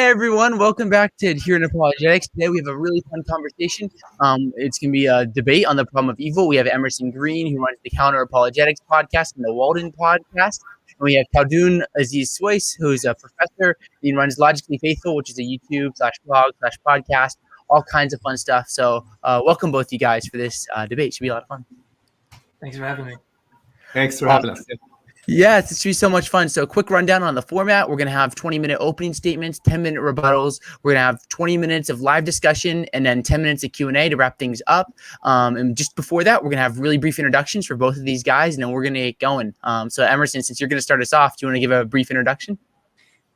everyone, welcome back to Adherent Apologetics. Today we have a really fun conversation. It's going to be a debate on the problem of evil. We have Emerson Green, who runs the Counter Apologetics podcast and the Walden podcast. And we have Khaldoun Aziz Sweis, who's a professor. He runs Logically Faithful, which is a YouTube/blog/podcast, all kinds of fun stuff. So welcome both you guys for this debate. Should be a lot of fun. Thanks for having me. Thanks for having us. Yeah, it's going to be so much fun. So quick rundown on the format. We're going to have 20-minute opening statements, 10-minute rebuttals. We're going to have 20 minutes of live discussion and then 10 minutes of Q&A to wrap things up. And just before that, we're going to have really brief introductions for both of these guys, and then we're going to get going. So Emerson, since you're going to start us off, do you want to give a brief introduction?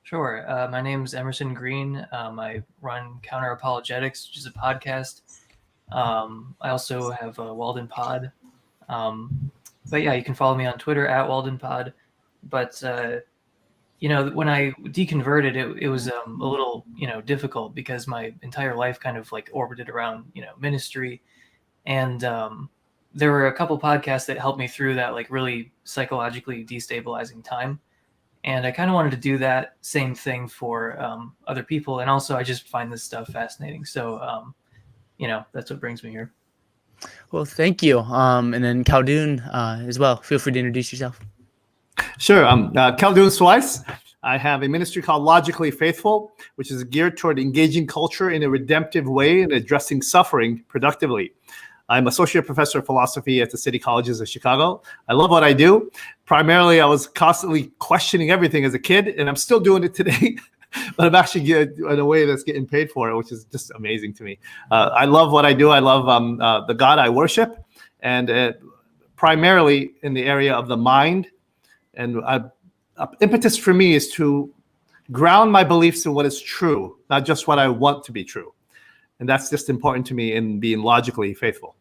Sure. My name is Emerson Green. I run Counter Apologetics, which is a podcast. I also have a Walden Pod. But yeah, you can follow me on Twitter at WaldenPod. But, when I deconverted, it was a little, difficult because my entire life kind of like orbited around, ministry. And there were a couple podcasts that helped me through that like really psychologically destabilizing time. And I kind of wanted to do that same thing for other people. And also I just find this stuff fascinating. So, that's what brings me here. Well, thank you. And then Khaldoun as well. Feel free to introduce yourself. Sure. I'm Khaldoun Sweis. I have a ministry called Logically Faithful, which is geared toward engaging culture in a redemptive way and addressing suffering productively. I'm associate professor of philosophy at the City Colleges of Chicago. I love what I do. Primarily, I was constantly questioning everything as a kid, and I'm still doing it today. But I'm actually in a way that's getting paid for it, which is just amazing to me. I love what I do. I love the God I worship, and primarily in the area of the mind. And impetus for me is to ground my beliefs in what is true, not just what I want to be true. And that's just important to me in being logically faithful.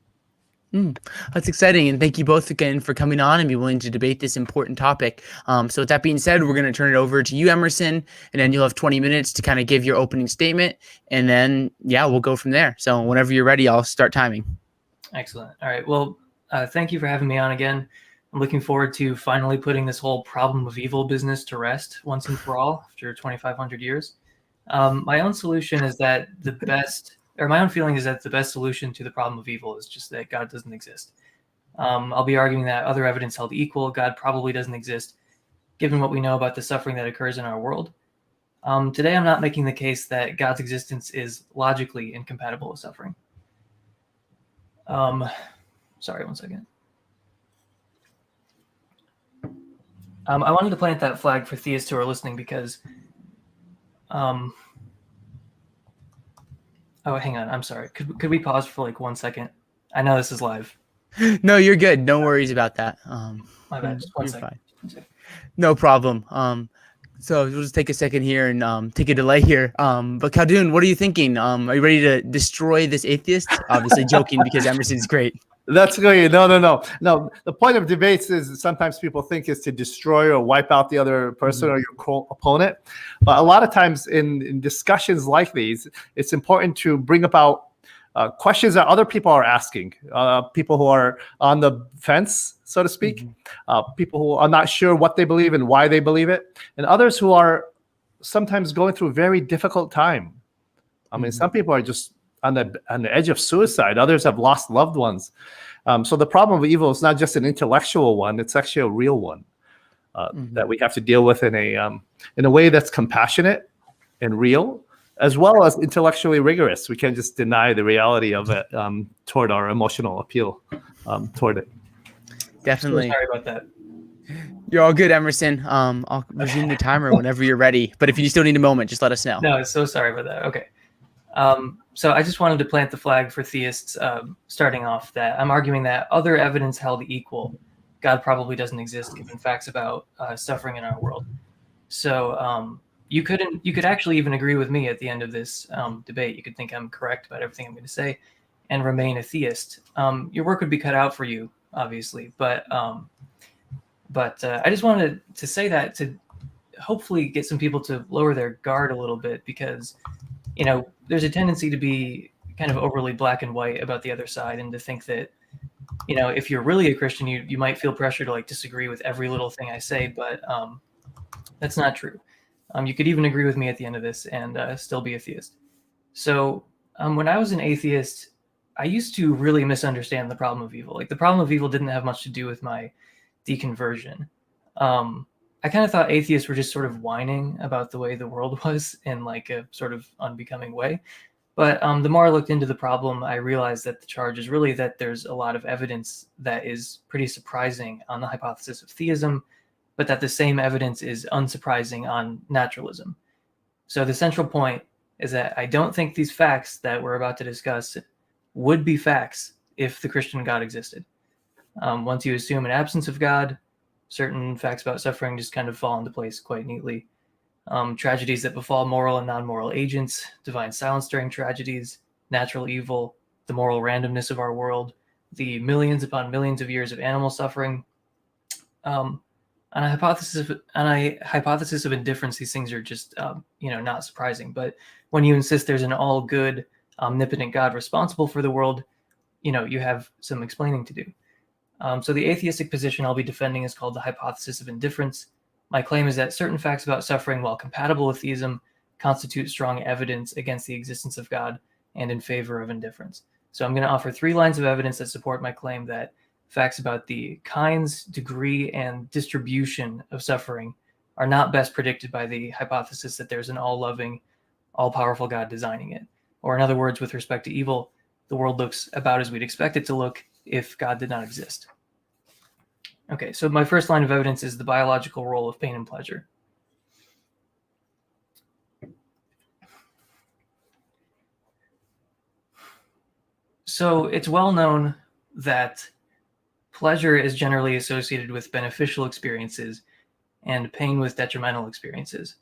That's exciting, and thank you both again for coming on and be willing to debate this important topic. So with that being said, we're going to turn it over to you, Emerson, and then you'll have 20 minutes to kind of give your opening statement, and then, we'll go from there. So whenever you're ready, I'll start timing. Excellent. All right. Well, thank you for having me on again. I'm looking forward to finally putting this whole problem of evil business to rest once and for all after 2,500 years. My own solution is that my own feeling is that the best solution to the problem of evil is just that God doesn't exist. I'll be arguing that other evidence held equal, God probably doesn't exist, given what we know about the suffering that occurs in our world. Today, I'm not making the case that God's existence is logically incompatible with suffering. Sorry, one second. I wanted to plant that flag for theists who are listening because oh, hang on. I'm sorry. Could we pause for like 1 second? I know this is live. No, you're good. No worries about that. My bad. Just one second. No problem. So we'll just take a second here and take a delay here. But Khaldoun, what are you thinking? Are you ready to destroy this atheist? Obviously joking because Emerson's great. That's great. No. The point of debates is sometimes people think is to destroy or wipe out the other person or your opponent. But a lot of times in discussions like these, it's important to bring about questions that other people are asking, people who are on the fence, so to speak, people who are not sure what they believe and why they believe it, and others who are sometimes going through a very difficult time. I mean, some people are just on the edge of suicide. Others have lost loved ones. So the problem of evil is not just an intellectual one; it's actually a real one that we have to deal with in a way that's compassionate and real, as well as intellectually rigorous. We can't just deny the reality of it toward our emotional appeal toward it. Definitely. So sorry about that. You're all good, Emerson. I'll resume the timer whenever you're ready. But if you still need a moment, just let us know. No, so sorry about that. Okay. So I just wanted to plant the flag for theists, starting off that I'm arguing that other evidence held equal, God probably doesn't exist given facts about suffering in our world. So you could actually even agree with me at the end of this debate. You could think I'm correct about everything I'm going to say and remain a theist. Your work would be cut out for you, obviously. But I just wanted to say that to hopefully get some people to lower their guard a little bit because, there's a tendency to be kind of overly black and white about the other side and to think that, if you're really a Christian, you might feel pressure to like disagree with every little thing I say, but that's not true. You could even agree with me at the end of this and still be a theist. So when I was an atheist, I used to really misunderstand the problem of evil. Like, the problem of evil didn't have much to do with my deconversion. I kind of thought atheists were just sort of whining about the way the world was in like a sort of unbecoming way. But the more I looked into the problem, I realized that the charge is really that there's a lot of evidence that is pretty surprising on the hypothesis of theism, but that the same evidence is unsurprising on naturalism. So the central point is that I don't think these facts that we're about to discuss would be facts if the Christian God existed. Once you assume an absence of God, certain facts about suffering just kind of fall into place quite neatly. Tragedies that befall moral and non-moral agents, divine silence during tragedies, natural evil, the moral randomness of our world, the millions upon millions of years of animal suffering. On a hypothesis of indifference, these things are just not surprising. But when you insist there's an all-good, omnipotent God responsible for the world, you have some explaining to do. So the atheistic position I'll be defending is called the hypothesis of indifference. My claim is that certain facts about suffering, while compatible with theism, constitute strong evidence against the existence of God and in favor of indifference. So I'm going to offer 3 lines of evidence that support my claim that facts about the kinds, degree, and distribution of suffering are not best predicted by the hypothesis that there's an all-loving, all-powerful God designing it. Or in other words, with respect to evil, the world looks about as we'd expect it to look if God did not exist. Okay, so my first line of evidence is the biological role of pain and pleasure. So it's well known that pleasure is generally associated with beneficial experiences and pain with detrimental experiences.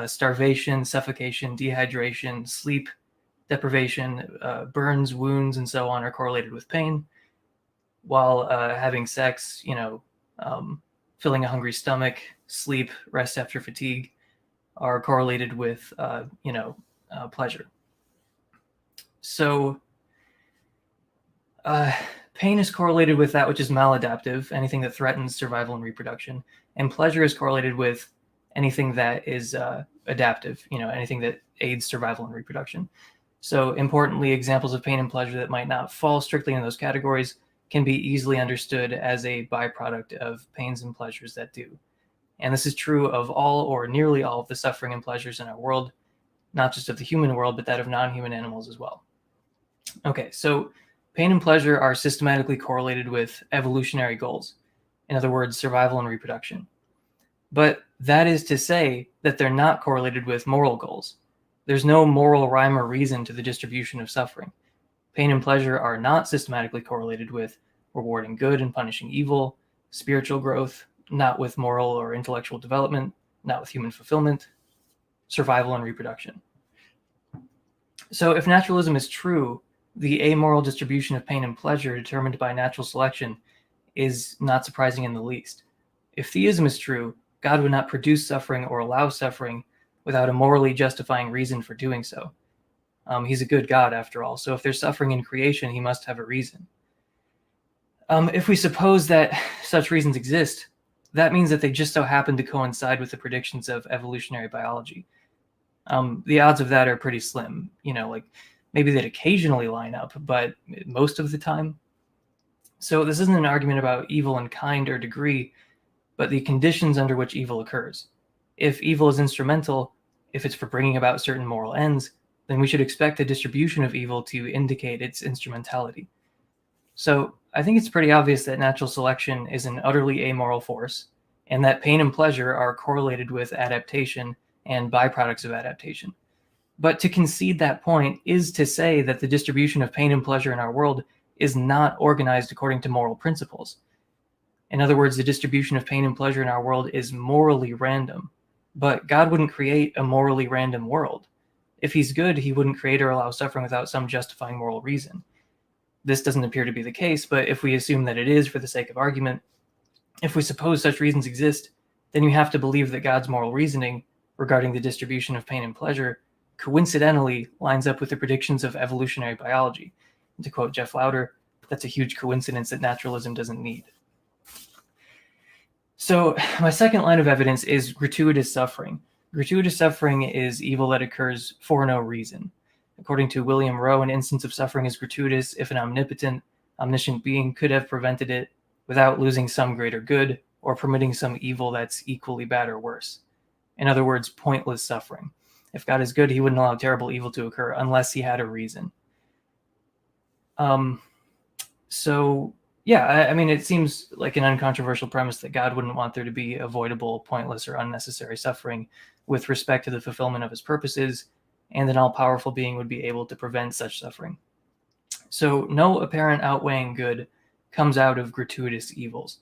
Starvation, suffocation, dehydration, sleep deprivation, burns, wounds, and so on are correlated with pain, while having sex, filling a hungry stomach, sleep, rest after fatigue are correlated with, pleasure. So pain is correlated with that which is maladaptive, anything that threatens survival and reproduction, and pleasure is correlated with anything that is adaptive, anything that aids survival and reproduction. So importantly, examples of pain and pleasure that might not fall strictly in those categories can be easily understood as a byproduct of pains and pleasures that do. And this is true of all or nearly all of the suffering and pleasures in our world, not just of the human world, but that of non-human animals as well. Okay, so pain and pleasure are systematically correlated with evolutionary goals. In other words, survival and reproduction. But that is to say that they're not correlated with moral goals. There's no moral rhyme or reason to the distribution of suffering. Pain and pleasure are not systematically correlated with rewarding good and punishing evil, spiritual growth, not with moral or intellectual development, not with human fulfillment, survival and reproduction. So if naturalism is true, the amoral distribution of pain and pleasure determined by natural selection is not surprising in the least. If theism is true, God would not produce suffering or allow suffering without a morally justifying reason for doing so. He's a good God, after all, so if there's suffering in creation, he must have a reason. If we suppose that such reasons exist, that means that they just so happen to coincide with the predictions of evolutionary biology. The odds of that are pretty slim. Like maybe they'd occasionally line up, but most of the time. So this isn't an argument about evil in kind or degree, but the conditions under which evil occurs. If evil is instrumental, if it's for bringing about certain moral ends, then we should expect the distribution of evil to indicate its instrumentality. So I think it's pretty obvious that natural selection is an utterly amoral force, and that pain and pleasure are correlated with adaptation and byproducts of adaptation. But to concede that point is to say that the distribution of pain and pleasure in our world is not organized according to moral principles. In other words, the distribution of pain and pleasure in our world is morally random, but God wouldn't create a morally random world. If he's good, he wouldn't create or allow suffering without some justifying moral reason. This doesn't appear to be the case, but if we assume that it is for the sake of argument, if we suppose such reasons exist, then you have to believe that God's moral reasoning regarding the distribution of pain and pleasure coincidentally lines up with the predictions of evolutionary biology. And to quote Jeff Lauder, that's a huge coincidence that naturalism doesn't need. So my second line of evidence is gratuitous suffering. Gratuitous suffering is evil that occurs for no reason. According to William Rowe, an instance of suffering is gratuitous if an omnipotent, omniscient being could have prevented it without losing some greater good or permitting some evil that's equally bad or worse. In other words, pointless suffering. If God is good, he wouldn't allow terrible evil to occur unless he had a reason. So, yeah, I mean, it seems like an uncontroversial premise that God wouldn't want there to be avoidable, pointless, or unnecessary suffering with respect to the fulfillment of his purposes, and an all-powerful being would be able to prevent such suffering. So no apparent outweighing good comes out of gratuitous evils.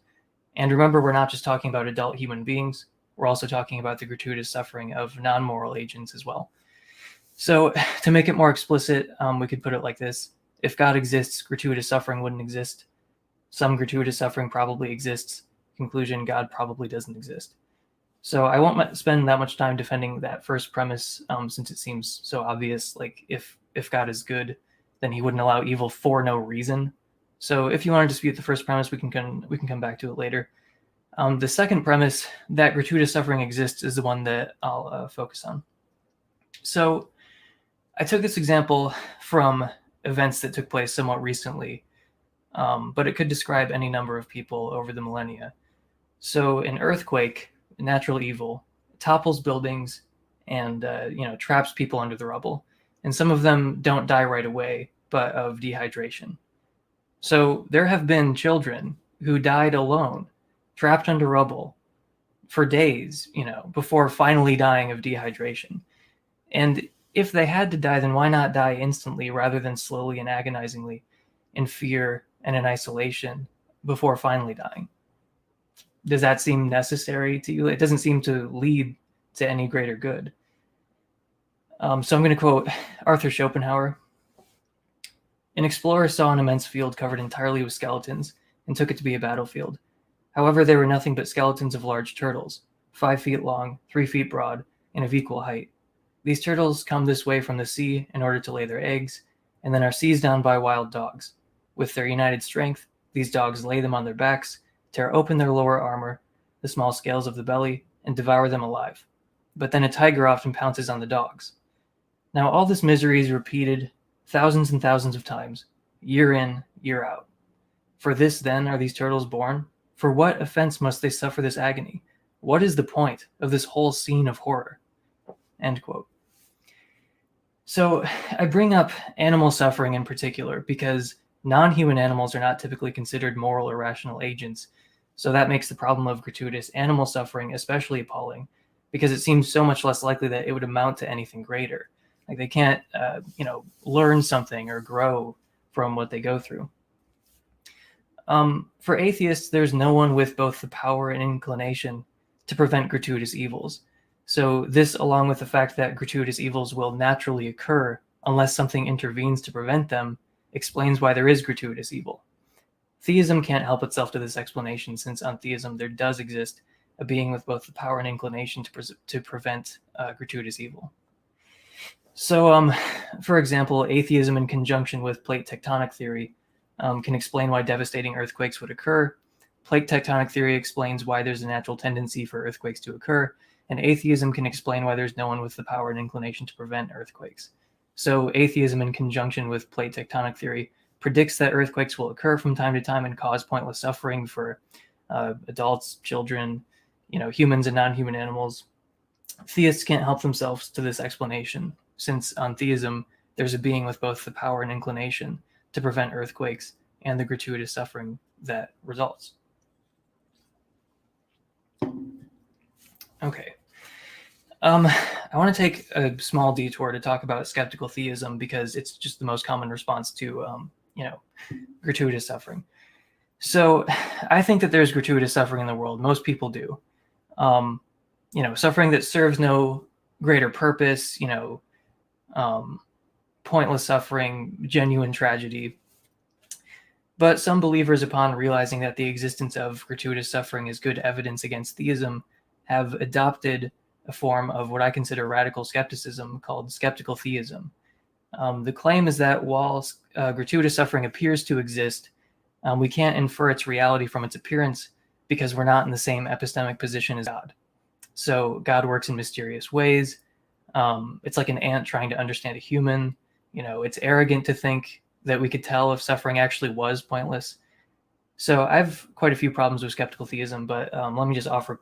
And remember, we're not just talking about adult human beings, we're also talking about the gratuitous suffering of non-moral agents as well. So to make it more explicit, we could put it like this. If God exists, gratuitous suffering wouldn't exist. Some gratuitous suffering probably exists. Conclusion, God probably doesn't exist. So I won't spend that much time defending that first premise, since it seems so obvious. Like if God is good, then he wouldn't allow evil for no reason. So if you want to dispute the first premise, we can come back to it later. The second premise, that gratuitous suffering exists, is the one that I'll focus on. So I took this example from events that took place somewhat recently, but it could describe any number of people over the millennia. So an earthquake, a natural evil, topples buildings and traps people under the rubble. And some of them don't die right away, but of dehydration. So there have been children who died alone, trapped under rubble for days, before finally dying of dehydration. And if they had to die, then why not die instantly rather than slowly and agonizingly in fear and in isolation before finally dying? Does that seem necessary to you? It doesn't seem to lead to any greater good. So I'm going to quote Arthur Schopenhauer. An explorer saw an immense field covered entirely with skeletons and took it to be a battlefield. However, they were nothing but skeletons of large turtles, 5 feet long, 3 feet broad, and of equal height. These turtles come this way from the sea in order to lay their eggs, and then are seized on by wild dogs. With their united strength, these dogs lay them on their backs, tear open their lower armor, the small scales of the belly, and devour them alive. But then a tiger often pounces on the dogs. Now all this misery is repeated thousands and thousands of times, year in, year out. For this, then, are these turtles born? For what offense must they suffer this agony? What is the point of this whole scene of horror? End quote. So I bring up animal suffering in particular because non-human animals are not typically considered moral or rational agents. So that makes the problem of gratuitous animal suffering especially appalling, because it seems so much less likely that it would amount to anything greater. Like they can't, learn something or grow from what they go through. For atheists, there's no one with both the power and inclination to prevent gratuitous evils. So this, along with the fact that gratuitous evils will naturally occur unless something intervenes to prevent them, explains why there is gratuitous evil. Theism can't help itself to this explanation, since on theism there does exist a being with both the power and inclination to prevent gratuitous evil. So, for example, atheism in conjunction with plate tectonic theory can explain why devastating earthquakes would occur. Plate tectonic theory explains why there's a natural tendency for earthquakes to occur, and atheism can explain why there's no one with the power and inclination to prevent earthquakes. So atheism in conjunction with plate tectonic theory predicts that earthquakes will occur from time to time and cause pointless suffering for adults, children, humans and non-human animals. Theists can't help themselves to this explanation, since on theism, there's a being with both the power and inclination to prevent earthquakes and the gratuitous suffering that results. Okay. I want to take a small detour to talk about skeptical theism because it's just the most common response to, gratuitous suffering. So I think that there's gratuitous suffering in the world. Most people do. Suffering that serves no greater purpose, pointless suffering, genuine tragedy. But some believers, upon realizing that the existence of gratuitous suffering is good evidence against theism, have adopted a form of what I consider radical skepticism called skeptical theism. The claim is that while gratuitous suffering appears to exist, we can't infer its reality from its appearance because we're not in the same epistemic position as God. So God works in mysterious ways. It's like an ant trying to understand a human. It's arrogant to think that we could tell if suffering actually was pointless. So I have quite a few problems with skeptical theism, but let me just offer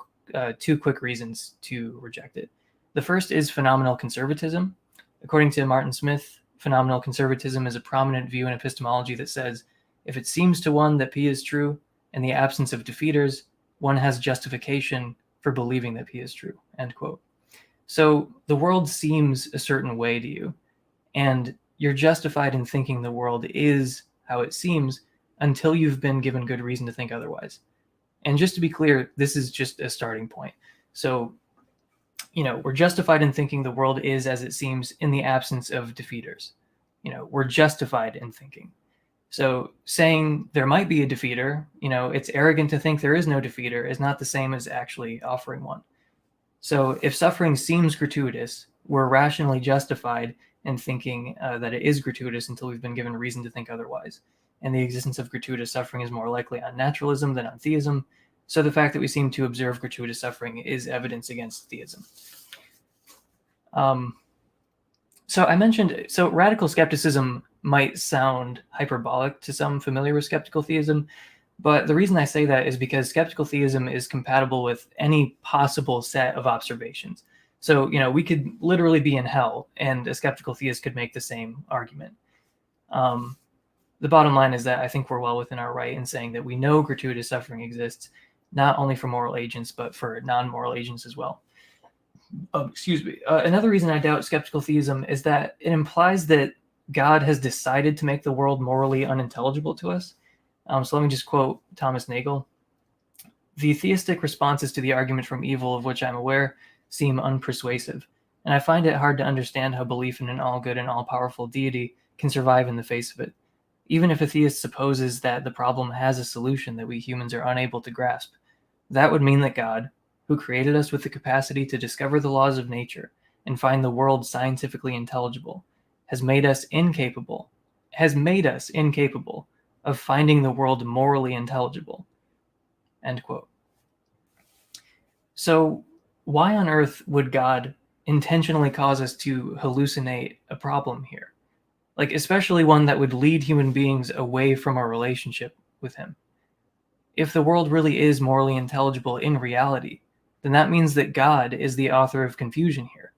2 quick reasons to reject it. The first is phenomenal conservatism. According to Martin Smith, phenomenal conservatism is a prominent view in epistemology that says, if it seems to one that P is true, in the absence of defeaters, one has justification for believing that P is true, end quote. So the world seems a certain way to you, and you're justified in thinking the world is how it seems until you've been given good reason to think otherwise. And just to be clear, this is just a starting point. So, we're justified in thinking the world is as it seems in the absence of defeaters. We're justified in thinking. So saying there might be a defeater, it's arrogant to think there is no defeater is not the same as actually offering one. So if suffering seems gratuitous, we're rationally justified in thinking that it is gratuitous until we've been given reason to think otherwise. And the existence of gratuitous suffering is more likely on naturalism than on theism. So the fact that we seem to observe gratuitous suffering is evidence against theism. So I mentioned, radical skepticism might sound hyperbolic to some familiar with skeptical theism, but the reason I say that is because skeptical theism is compatible with any possible set of observations. So, we could literally be in hell, and a skeptical theist could make the same argument. The bottom line is that I think we're well within our right in saying that we know gratuitous suffering exists, not only for moral agents, but for non-moral agents as well. Excuse me. Another reason I doubt skeptical theism is that it implies that God has decided to make the world morally unintelligible to us. So let me just quote Thomas Nagel. The theistic responses to the argument from evil of which I'm aware seem unpersuasive, and I find it hard to understand how belief in an all-good and all-powerful deity can survive in the face of it. Even if a theist supposes that the problem has a solution that we humans are unable to grasp, that would mean that God, who created us with the capacity to discover the laws of nature and find the world scientifically intelligible, has made us incapable of finding the world morally intelligible. End quote. So why on earth would God intentionally cause us to hallucinate a problem here? Especially one that would lead human beings away from our relationship with him. If the world really is morally intelligible in reality, then that means that God is the author of confusion here.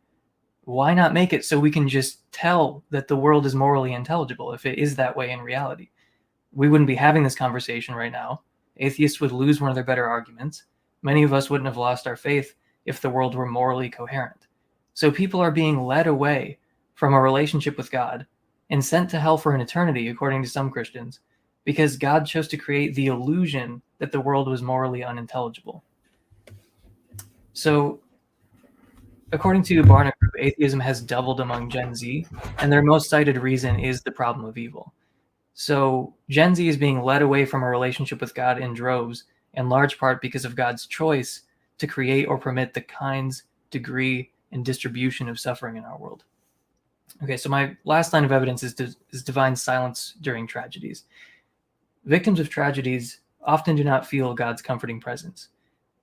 Why not make it so we can just tell that the world is morally intelligible if it is that way in reality? We wouldn't be having this conversation right now. Atheists would lose one of their better arguments. Many of us wouldn't have lost our faith if the world were morally coherent. So people are being led away from a relationship with God and sent to hell for an eternity, according to some Christians, because God chose to create the illusion that the world was morally unintelligible. So, according to Barna Group, atheism has doubled among Gen Z, and their most cited reason is the problem of evil. So, Gen Z is being led away from a relationship with God in droves, in large part because of God's choice to create or permit the kinds, degree, and distribution of suffering in our world. Okay, so my last line of evidence is divine silence during tragedies. Victims of tragedies often do not feel God's comforting presence.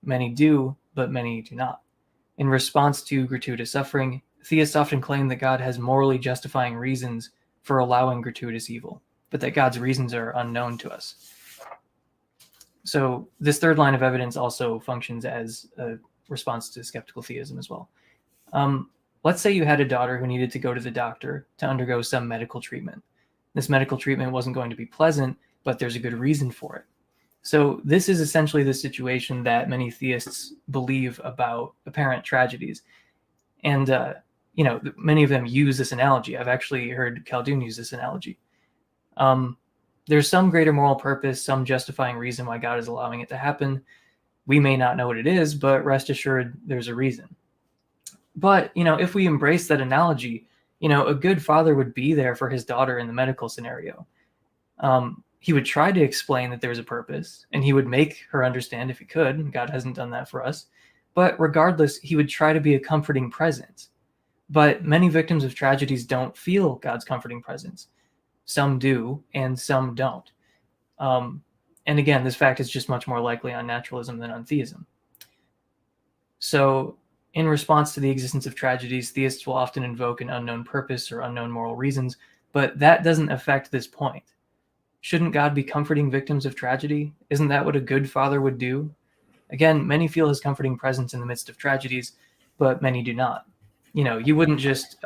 Many do, but many do not. In response to gratuitous suffering, theists often claim that God has morally justifying reasons for allowing gratuitous evil, but that God's reasons are unknown to us. So this third line of evidence also functions as a response to skeptical theism as well. Let's say you had a daughter who needed to go to the doctor to undergo some medical treatment. This medical treatment wasn't going to be pleasant, but there's a good reason for it. So this is essentially the situation that many theists believe about apparent tragedies. And, many of them use this analogy. I've actually heard Khaldoun use this analogy. There's some greater moral purpose, some justifying reason why God is allowing it to happen. We may not know what it is, but rest assured there's a reason. But, if we embrace that analogy, a good father would be there for his daughter in the medical scenario. He would try to explain that there's a purpose, and he would make her understand if he could. God hasn't done that for us. But regardless, he would try to be a comforting presence. But many victims of tragedies don't feel God's comforting presence. Some do, and some don't. And again, this fact is just much more likely on naturalism than on theism. So In response to the existence of tragedies, theists will often invoke an unknown purpose or unknown moral reasons, but that doesn't affect this point. Shouldn't God be comforting victims of tragedy? Isn't that what a good father would do? Again, many feel his comforting presence in the midst of tragedies, but many do not. You wouldn't just,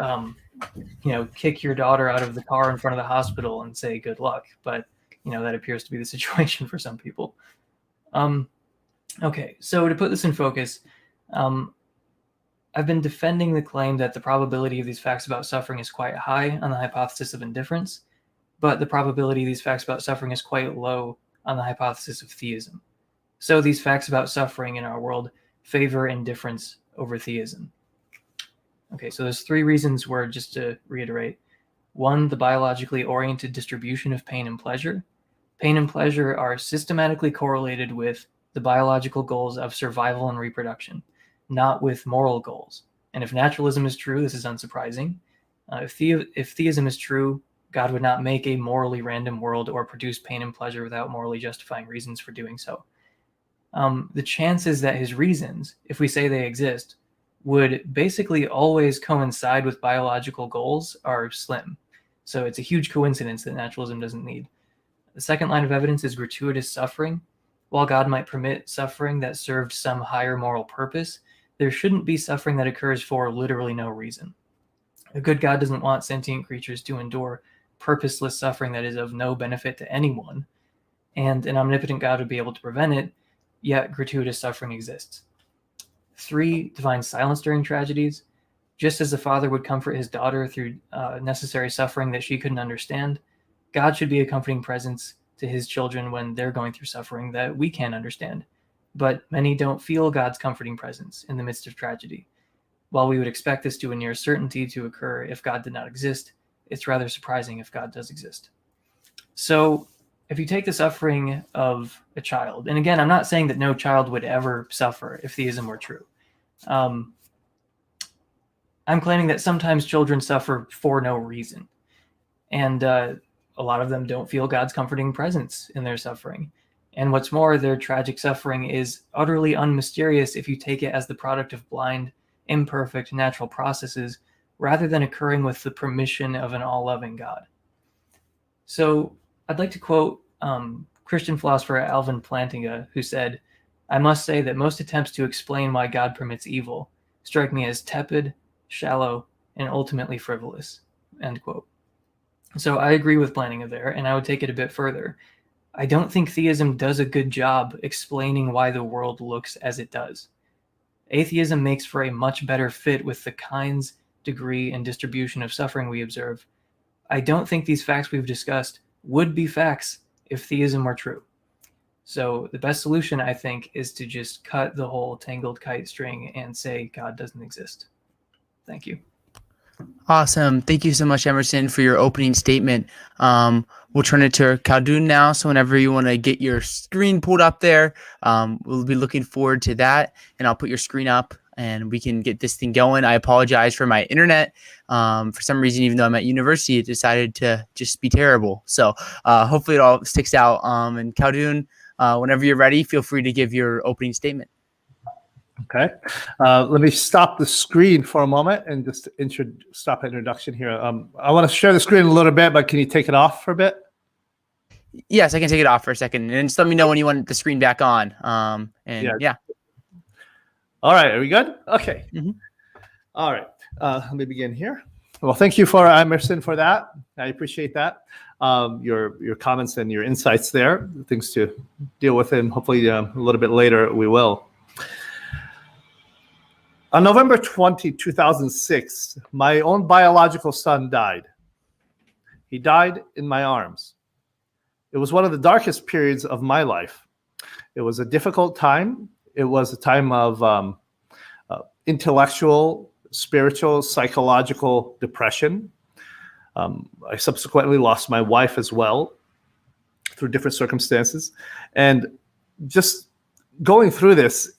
kick your daughter out of the car in front of the hospital and say good luck, but, that appears to be the situation for some people. Okay, so to put this in focus, I've been defending the claim that the probability of these facts about suffering is quite high on the hypothesis of indifference, but the probability of these facts about suffering is quite low on the hypothesis of theism. So these facts about suffering in our world favor indifference over theism. Okay, so there's 3 reasons where, just to reiterate. 1, the biologically oriented distribution of pain and pleasure. Pain and pleasure are systematically correlated with the biological goals of survival and reproduction, not with moral goals. And if naturalism is true, this is unsurprising. If theism is true, God would not make a morally random world or produce pain and pleasure without morally justifying reasons for doing so. The chances that his reasons, if we say they exist, would basically always coincide with biological goals are slim. So it's a huge coincidence that naturalism doesn't need. The second line of evidence is gratuitous suffering. While God might permit suffering that served some higher moral purpose, there shouldn't be suffering that occurs for literally no reason. A good God doesn't want sentient creatures to endure purposeless suffering that is of no benefit to anyone, and an omnipotent God would be able to prevent it, yet gratuitous suffering exists. 3, divine silence during tragedies. Just as a father would comfort his daughter through necessary suffering that she couldn't understand, God should be a comforting presence to his children when they're going through suffering that we can't understand. But many don't feel God's comforting presence in the midst of tragedy. While we would expect this to a near certainty to occur if God did not exist, it's rather surprising if God does exist. So if you take the suffering of a child, and again, I'm not saying that no child would ever suffer if theism were true. I'm claiming that sometimes children suffer for no reason. And a lot of them don't feel God's comforting presence in their suffering. And what's more, their tragic suffering is utterly unmysterious if you take it as the product of blind, imperfect, natural processes, rather than occurring with the permission of an all-loving God. So I'd like to quote Christian philosopher Alvin Plantinga, who said, "I must say that most attempts to explain why God permits evil strike me as tepid, shallow, and ultimately frivolous." End quote. So I agree with Plantinga there, and I would take it a bit further. I don't think theism does a good job explaining why the world looks as it does. Atheism makes for a much better fit with the kinds, degree, and distribution of suffering we observe. I don't think these facts we've discussed would be facts if theism were true. So the best solution, I think, is to just cut the whole tangled kite string and say God doesn't exist. Thank you. Awesome. Thank you so much, Emerson, for your opening statement. We'll turn it to Khaldoun now. So whenever you want to get your screen pulled up there, we'll be looking forward to that. And I'll put your screen up and we can get this thing going. I apologize for my internet. For some reason, even though I'm at university, it decided to just be terrible. So hopefully it all sticks out. And Khaldoun, whenever you're ready, feel free to give your opening statement. Okay. Let me stop the screen for a moment and just stop introduction here. I want to share the screen a little bit, but can you take it off for a bit? Yes, I can take it off for a second. And just let me know when you want the screen back on. Yeah. All right. Are we good? Okay. Mm-hmm. All right. Let me begin here. Well, thank you for Emerson for that. I appreciate that. Your comments and your insights there, things to deal with, and hopefully a little bit later we will. On November 20, 2006, my own biological son died. He died in my arms. It was one of the darkest periods of my life. It was a difficult time. It was a time of intellectual, spiritual, psychological depression. I subsequently lost my wife as well through different circumstances. And just going through this,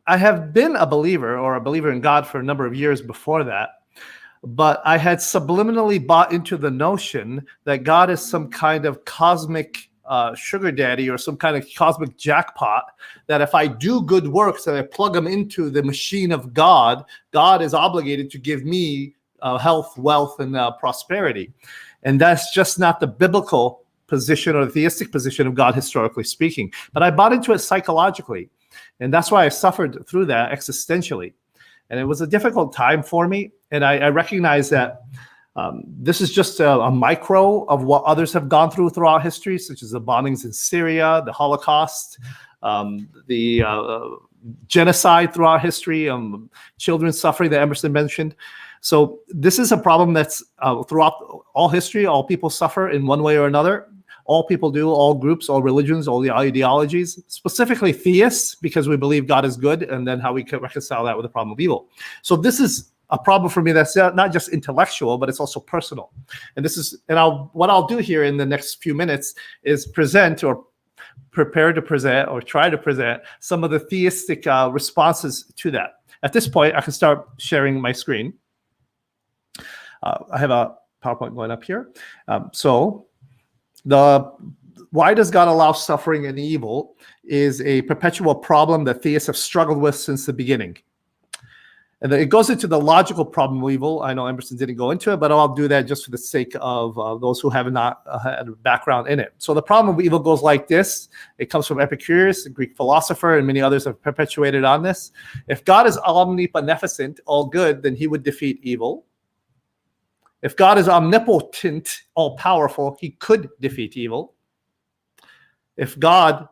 I have been a believer or a believer in God for a number of years before that, but I had subliminally bought into the notion that God is some kind of cosmic sugar daddy or some kind of cosmic jackpot, that if I do good works and I plug them into the machine of God, God is obligated to give me health, wealth, and prosperity. And that's just not the biblical position or the theistic position of God, historically speaking. But I bought into it psychologically. And that's why I suffered through that existentially. And it was a difficult time for me. And I recognize that this is just a micro of what others have gone throughout history, such as the bombings in Syria, the Holocaust, the genocide throughout history, children suffering that Emerson mentioned. So this is a problem that's throughout all history. All people suffer in one way or another. All people do, all groups, all religions, all the ideologies, specifically theists, because we believe God is good, and then how we can reconcile that with the problem of evil. So this is a problem for me that's not just intellectual, but it's also personal. And this is, and what I'll do here in the next few minutes is present or prepare to present or try to present some of the theistic responses to that. At this point, I can start sharing my screen. I have a PowerPoint going up here. Why does God allow suffering and evil is a perpetual problem that theists have struggled with since the beginning. And then it goes into the logical problem of evil. I know Emerson didn't go into it, but I'll do that just for the sake of those who have not had a background in it. So the problem of evil goes like this. It comes from Epicurus, a Greek philosopher, and many others have perpetuated on this. If God is omnibeneficent, all good, then he would defeat evil. If God is omnipotent, all-powerful, he could defeat evil. If God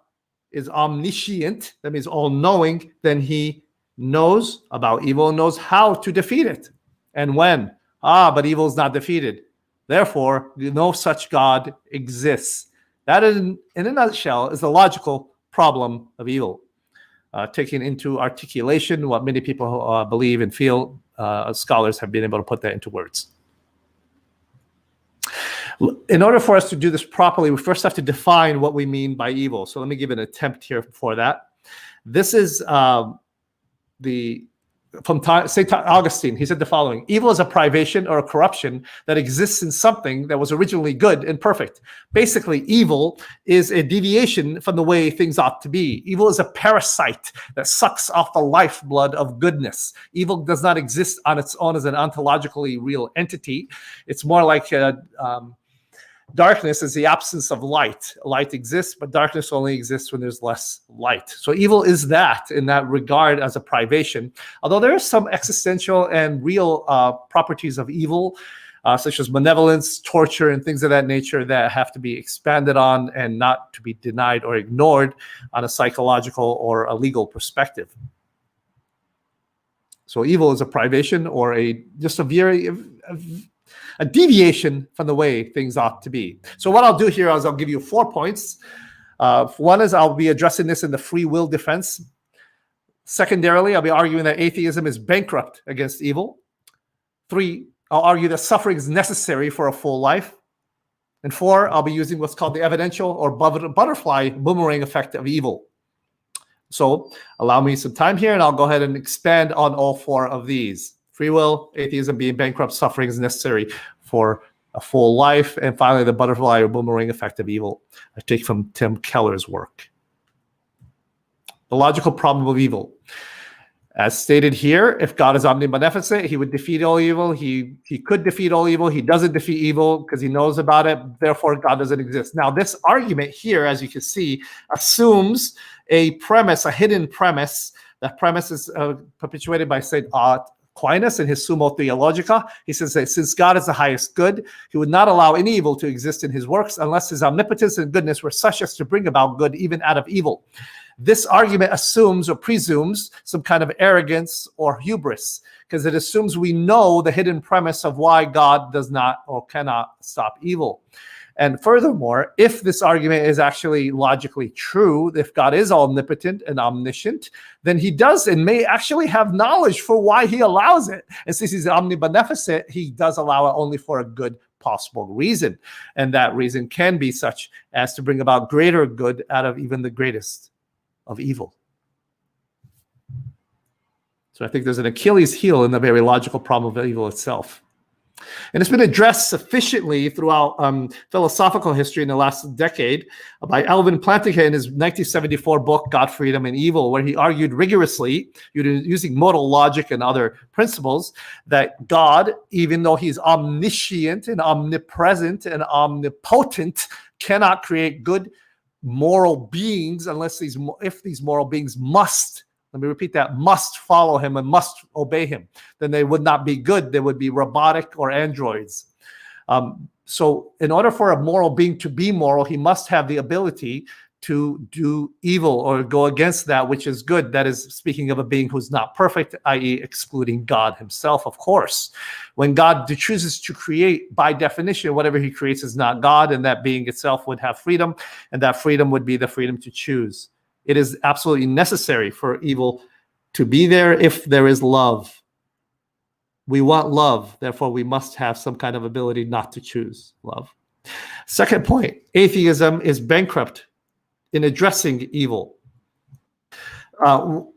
is omniscient, that means all-knowing, then he knows about evil and knows how to defeat it and when. But evil is not defeated. Therefore, no such God exists. That, in a nutshell, is the logical problem of evil. Taking into articulation what many people believe and feel, scholars have been able to put that into words. In order for us to do this properly, we first have to define what we mean by evil. So let me give an attempt here for that. This is from St. Augustine. He said the following: evil is a privation or a corruption that exists in something that was originally good and perfect. Basically, evil is a deviation from the way things ought to be. Evil is a parasite that sucks off the lifeblood of goodness. Evil does not exist on its own as an ontologically real entity. It's more like darkness is the absence of light. Light exists, but darkness only exists when there's less light. So evil is that in that regard as a privation. Although there are some existential and real properties of evil, such as malevolence, torture, and things of that nature that have to be expanded on and not to be denied or ignored on a psychological or a legal perspective. So evil is a privation or just a deviation from the way things ought to be. So what I'll do here is I'll give you 4 points. One is I'll be addressing this in the free will defense. Secondarily, I'll be arguing that atheism is bankrupt against evil. 3, I'll argue that suffering is necessary for a full life. And 4, I'll be using what's called the evidential or butterfly boomerang effect of evil. So allow me some time here, and I'll go ahead and expand on all 4 of these. Free will, atheism being bankrupt, suffering is necessary for a full life, and finally the butterfly or boomerang effect of evil. I take from Tim Keller's work. The logical problem of evil. As stated here, if God is omnibeneficent, he would defeat all evil. He could defeat all evil. He doesn't defeat evil because he knows about it. Therefore, God doesn't exist. Now, this argument here, as you can see, assumes a premise, a hidden premise. That premise is perpetuated by St. Aquinas in his Summa Theologica. He says that since God is the highest good, he would not allow any evil to exist in his works unless his omnipotence and goodness were such as to bring about good even out of evil. This argument assumes or presumes some kind of arrogance or hubris, because it assumes we know the hidden premise of why God does not or cannot stop evil. And furthermore, if this argument is actually logically true, if God is omnipotent and omniscient, then he does and may actually have knowledge for why he allows it. And since he's omnibeneficent, he does allow it only for a good possible reason. And that reason can be such as to bring about greater good out of even the greatest of evil. So I think there's an Achilles heel in the very logical problem of evil itself. And it's been addressed sufficiently throughout philosophical history in the last decade by Alvin Plantinga in his 1974 book, God, Freedom, and Evil, where he argued rigorously, using modal logic and other principles, that God, even though he's omniscient and omnipresent and omnipotent, cannot create good moral beings if these moral beings must, let me repeat that, must follow him and must obey him. Then they would not be good. They would be robotic or androids. So in order for a moral being to be moral, he must have the ability to do evil or go against that which is good. That is speaking of a being who's not perfect, i.e. excluding God himself, of course. When God chooses to create, by definition, whatever he creates is not God, and that being itself would have freedom, and that freedom would be the freedom to choose. It is absolutely necessary for evil to be there if there is love. We want love, therefore we must have some kind of ability not to choose love. Second point, atheism is bankrupt in addressing evil. And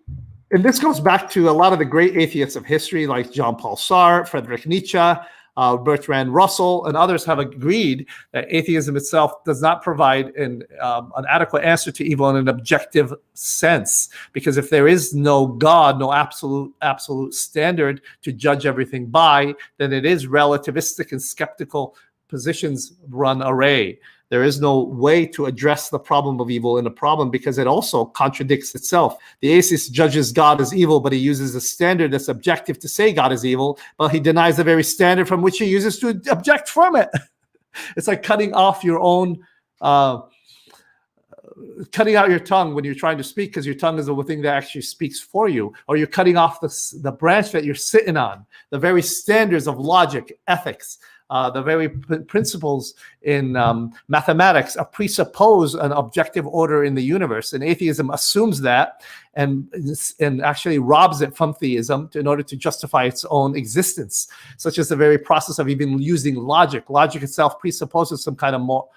this goes back to a lot of the great atheists of history like Jean-Paul Sartre, Friedrich Nietzsche, Bertrand Russell, and others have agreed that atheism itself does not provide an adequate answer to evil in an objective sense. Because if there is no God, no absolute standard to judge everything by, then it is relativistic and skeptical positions run array. There is no way to address the problem of evil in a problem because it also contradicts itself. The atheist judges God as evil, but he uses a standard that's objective to say God is evil, but he denies the very standard from which he uses to object from it. It's like cutting off your own, cutting out your tongue when you're trying to speak because your tongue is the thing that actually speaks for you, or you're cutting off the branch that you're sitting on, the very standards of logic, ethics, the very principles in mathematics presuppose an objective order in the universe, and atheism assumes that and actually robs it from theism in order to justify its own existence, such as the very process of even using logic. Logic itself presupposes some kind of more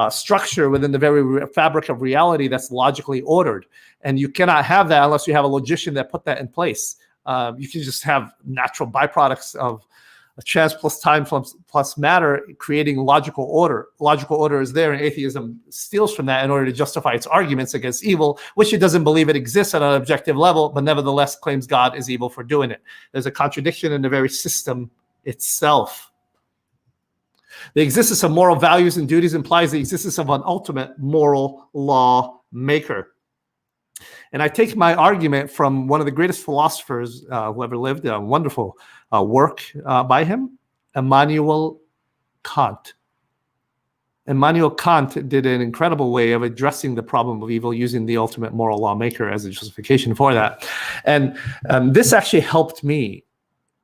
structure within the very fabric of reality that's logically ordered, and you cannot have that unless you have a logician that put that in place. You can just have natural byproducts of chance plus time plus matter creating logical order. Logical order is there, and atheism steals from that in order to justify its arguments against evil, which it doesn't believe it exists at an objective level, but nevertheless claims God is evil for doing it. There's a contradiction in the very system itself. The existence of moral values and duties implies the existence of an ultimate moral law maker. And I take my argument from one of the greatest philosophers who ever lived, a wonderful work by him, Immanuel Kant. Immanuel Kant did an incredible way of addressing the problem of evil using the ultimate moral lawmaker as a justification for that. And this actually helped me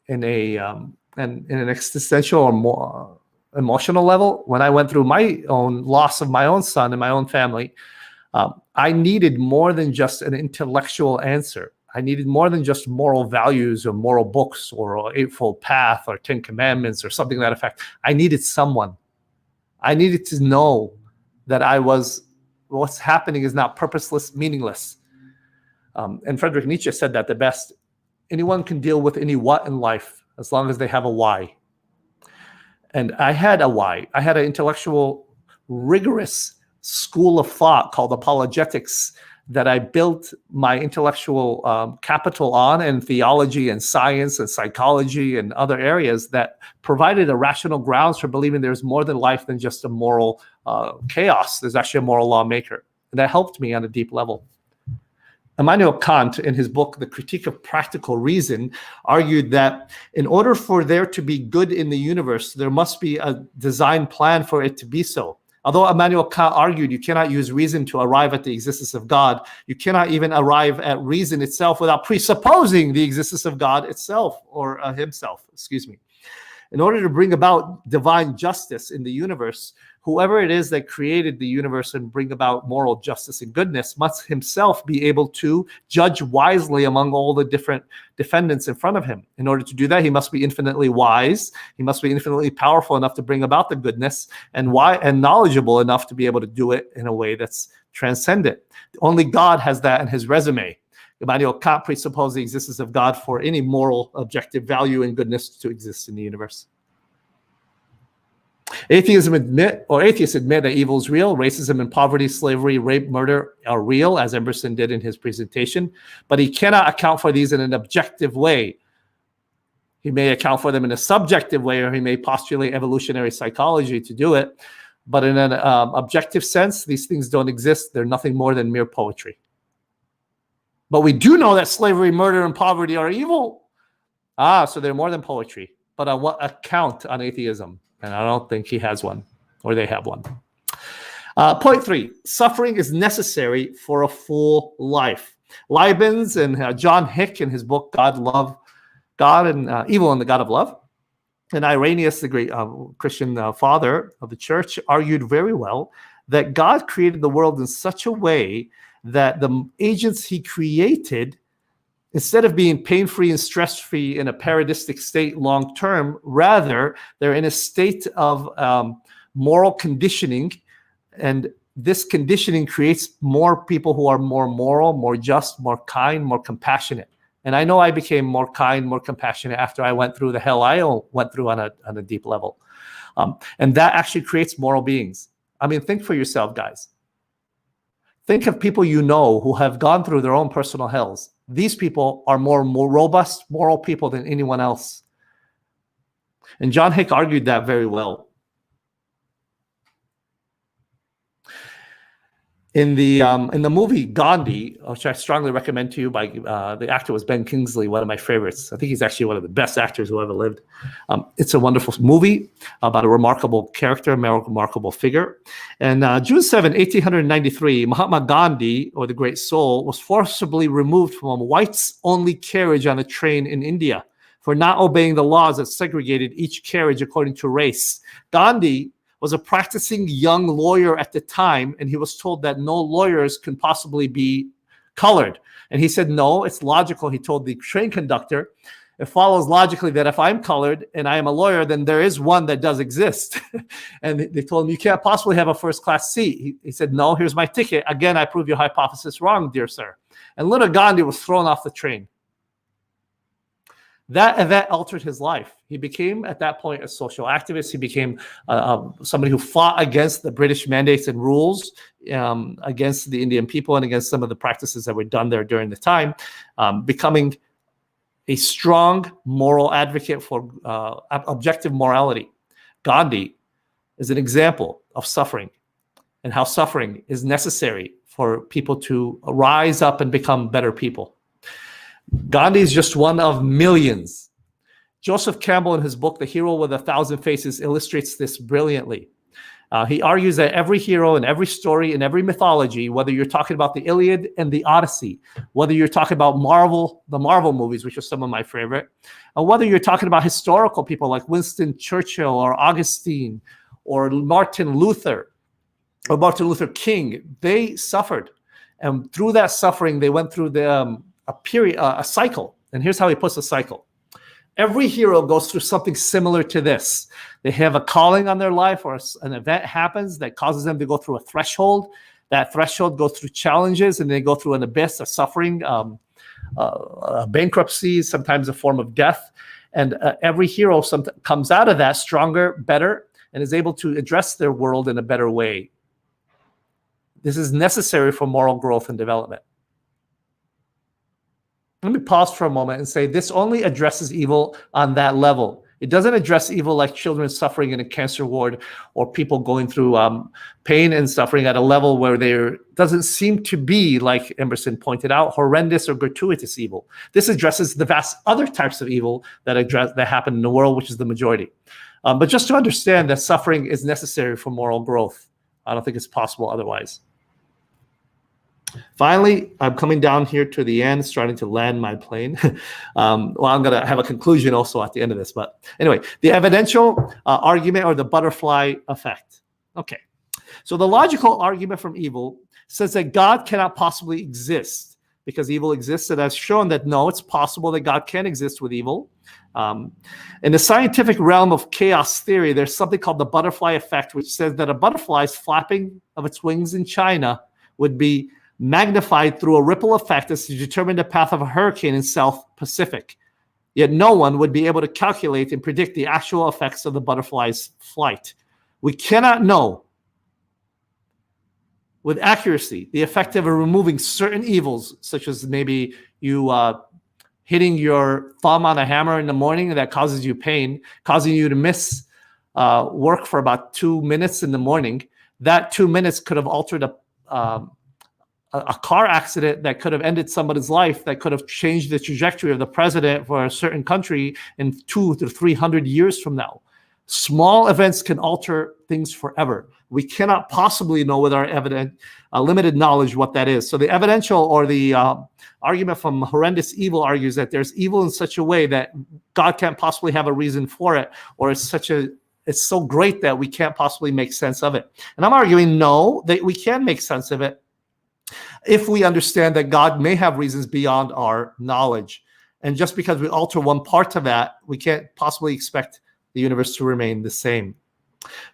in an existential or more emotional level. When I went through my own loss of my own son and my own family, I needed more than just an intellectual answer. I needed more than just moral values or moral books or an Eightfold Path or 10 Commandments or something to that effect. I needed someone. I needed to know that what's happening is not purposeless, meaningless. And Friedrich Nietzsche said that the best. Anyone can deal with any what in life as long as they have a why. And I had a why. I had an intellectual, rigorous school of thought called apologetics that I built my intellectual capital on, and theology and science and psychology and other areas that provided a rational grounds for believing there's more than life than just a moral chaos. There's actually a moral lawmaker. And that helped me on a deep level. Immanuel Kant, in his book, The Critique of Practical Reason, argued that in order for there to be good in the universe, there must be a design plan for it to be so. Although Immanuel Kant argued you cannot use reason to arrive at the existence of God, you cannot even arrive at reason itself without presupposing the existence of God itself, or himself, excuse me. In order to bring about divine justice in the universe, whoever it is that created the universe and bring about moral justice and goodness must himself be able to judge wisely among all the different defendants in front of him. In order to do that, he must be infinitely wise. He must be infinitely powerful enough to bring about the goodness, and knowledgeable enough to be able to do it in a way that's transcendent. Only God has that in his resume. Immanuel Kant presupposed the existence of God for any moral objective value and goodness to exist in the universe. Atheists admit that evil is real. Racism and poverty, slavery, rape, murder are real, as Emerson did in his presentation. But he cannot account for these in an objective way. He may account for them in a subjective way, or he may postulate evolutionary psychology to do it. But in an objective sense, these things don't exist. They're nothing more than mere poetry. But we do know that slavery, murder, and poverty are evil. So they're more than poetry. But on what account on atheism? And I don't think he has one, or they have one. Point 3, suffering is necessary for a full life. Leibniz and John Hick in his book, God and Evil and the God of Love, and Irenaeus, the great Christian father of the church, argued very well that God created the world in such a way that the agents he created, instead of being pain-free and stress-free in a paradistic state long-term, rather, they're in a state of moral conditioning. And this conditioning creates more people who are more moral, more just, more kind, more compassionate. And I know I became more kind, more compassionate after I went through the hell I went through on a deep level. And that actually creates moral beings. I mean, think for yourself, guys. Think of people you know who have gone through their own personal hells. These people are more robust, moral people than anyone else. And John Hick argued that very well. In the movie Gandhi, which I strongly recommend to you, by the actor was Ben Kingsley, one of my favorites. I think he's actually one of the best actors who ever lived. It's a wonderful movie about a remarkable character, a remarkable figure. And June 7, 1893, Mahatma Gandhi, or the Great Soul, was forcibly removed from a whites-only carriage on a train in India for not obeying the laws that segregated each carriage according to race. Gandhi was a practicing young lawyer at the time, and he was told that no lawyers can possibly be colored. And he said, no, it's logical. He told the train conductor, it follows logically that if I'm colored and I am a lawyer, then there is one that does exist. And they told him, you can't possibly have a first-class seat. He said, no, here's my ticket. Again, I prove your hypothesis wrong, dear sir. And little Gandhi was thrown off the train. That event altered his life. He became, at that point, a social activist. He became somebody who fought against the British mandates and rules, against the Indian people and against some of the practices that were done there during the time, becoming a strong moral advocate for objective morality. Gandhi is an example of suffering and how suffering is necessary for people to rise up and become better people. Gandhi is just one of millions. Joseph Campbell, in his book, The Hero with a Thousand Faces, illustrates this brilliantly. He argues that every hero in every story in every mythology, whether you're talking about the Iliad and the Odyssey, whether you're talking about the Marvel movies, which are some of my favorite, or whether you're talking about historical people like Winston Churchill or Augustine or Martin Luther King, they suffered. And through that suffering, they went through a cycle. And here's how he puts a cycle. Every hero goes through something similar to this. They have a calling on their life, or an event happens that causes them to go through a threshold. That threshold goes through challenges, and they go through an abyss of suffering, bankruptcy, sometimes a form of death. And every hero comes out of that stronger, better, and is able to address their world in a better way. This is necessary for moral growth and development. Let me pause for a moment and say this only addresses evil on that level. It doesn't address evil like children suffering in a cancer ward or people going through pain and suffering at a level where there doesn't seem to be, like Emerson pointed out, horrendous or gratuitous evil. This addresses the vast other types of evil that happen in the world, which is the majority. But just to understand that suffering is necessary for moral growth. I don't think it's possible otherwise. Finally, I'm coming down here to the end, starting to land my plane. I'm going to have a conclusion also at the end of this. But anyway, the evidential argument, or the butterfly effect. Okay, so the logical argument from evil says that God cannot possibly exist because evil exists. And I've shown that, no, it's possible that God can exist with evil. In the scientific realm of chaos theory, there's something called the butterfly effect, which says that a butterfly's flapping of its wings in China would be magnified through a ripple effect as to determine the path of a hurricane in South Pacific. Yet no one would be able to calculate and predict the actual effects of the butterfly's flight. We cannot know with accuracy the effect of removing certain evils, such as maybe you hitting your thumb on a hammer in the morning that causes you pain, causing you to miss work for about 2 minutes in the morning. That 2 minutes could have altered a car accident that could have ended somebody's life, that could have changed the trajectory of the president for a certain country in 200 to 300 years from now. Small events can alter things forever. We cannot possibly know with our limited knowledge what that is. So the evidential or the argument from horrendous evil argues that there's evil in such a way that God can't possibly have a reason for it, or it's so great that we can't possibly make sense of it. And I'm arguing no, that we can make sense of it if we understand that God may have reasons beyond our knowledge. And just because we alter one part of that, we can't possibly expect the universe to remain the same.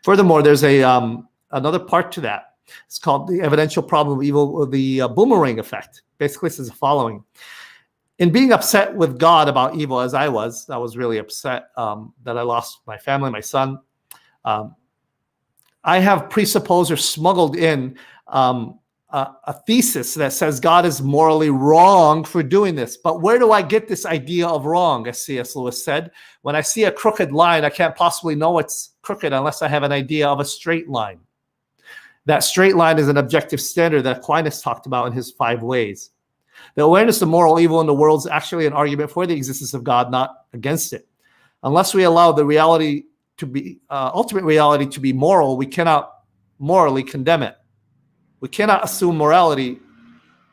Furthermore, there's another part to that. It's called the evidential problem of evil, or the boomerang effect. Basically, it says the following. In being upset with God about evil, as I was really upset that I lost my family, my son. I have presupposed or smuggled in a thesis that says God is morally wrong for doing this. But where do I get this idea of wrong? As C.S. Lewis said, when I see a crooked line, I can't possibly know it's crooked unless I have an idea of a straight line. That straight line is an objective standard that Aquinas talked about in his 5 ways. The awareness of moral evil in the world is actually an argument for the existence of God, not against it. Unless we allow the reality to be ultimate reality to be moral, we cannot morally condemn it. We cannot assume morality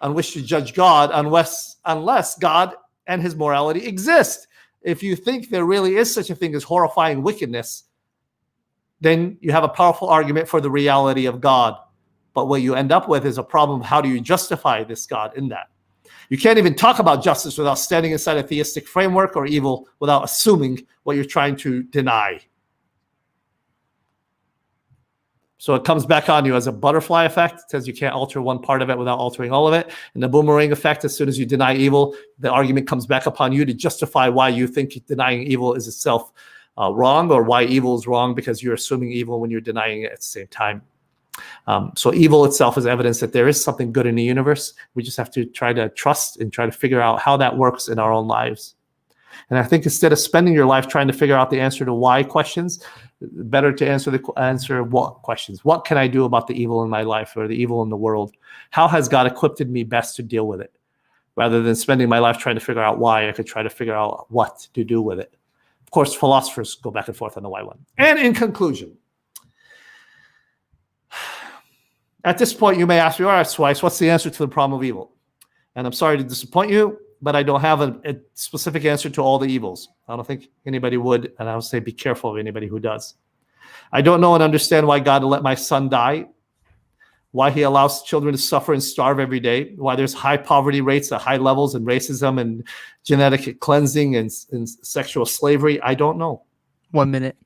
on which to judge God unless God and his morality exist. If you think there really is such a thing as horrifying wickedness, then you have a powerful argument for the reality of God. But what you end up with is a problem of how do you justify this God in that? You can't even talk about justice without standing inside a theistic framework, or evil without assuming what you're trying to deny. So it comes back on you as a butterfly effect. It says you can't alter one part of it without altering all of it. And the boomerang effect, as soon as you deny evil, the argument comes back upon you to justify why you think denying evil is itself wrong, or why evil is wrong because you're assuming evil when you're denying it at the same time. So evil itself is evidence that there is something good in the universe. We just have to try to trust and try to figure out how that works in our own lives. And I think instead of spending your life trying to figure out the answer to why questions, better to answer what questions. What can I do about the evil in my life or the evil in the world? How has God equipped me best to deal with it? Rather than spending my life trying to figure out why, I could try to figure out what to do with it. Of course, philosophers go back and forth on the why one. And in conclusion, at this point, you may ask me, all right, Sweis, what's the answer to the problem of evil? And I'm sorry to disappoint you, but I don't have a specific answer to all the evils. I don't think anybody would, and I would say be careful of anybody who does. I don't know and understand why God let my son die, why he allows children to suffer and starve every day, why there's high poverty rates at high levels and racism and genetic cleansing and sexual slavery. I don't know. 1 minute.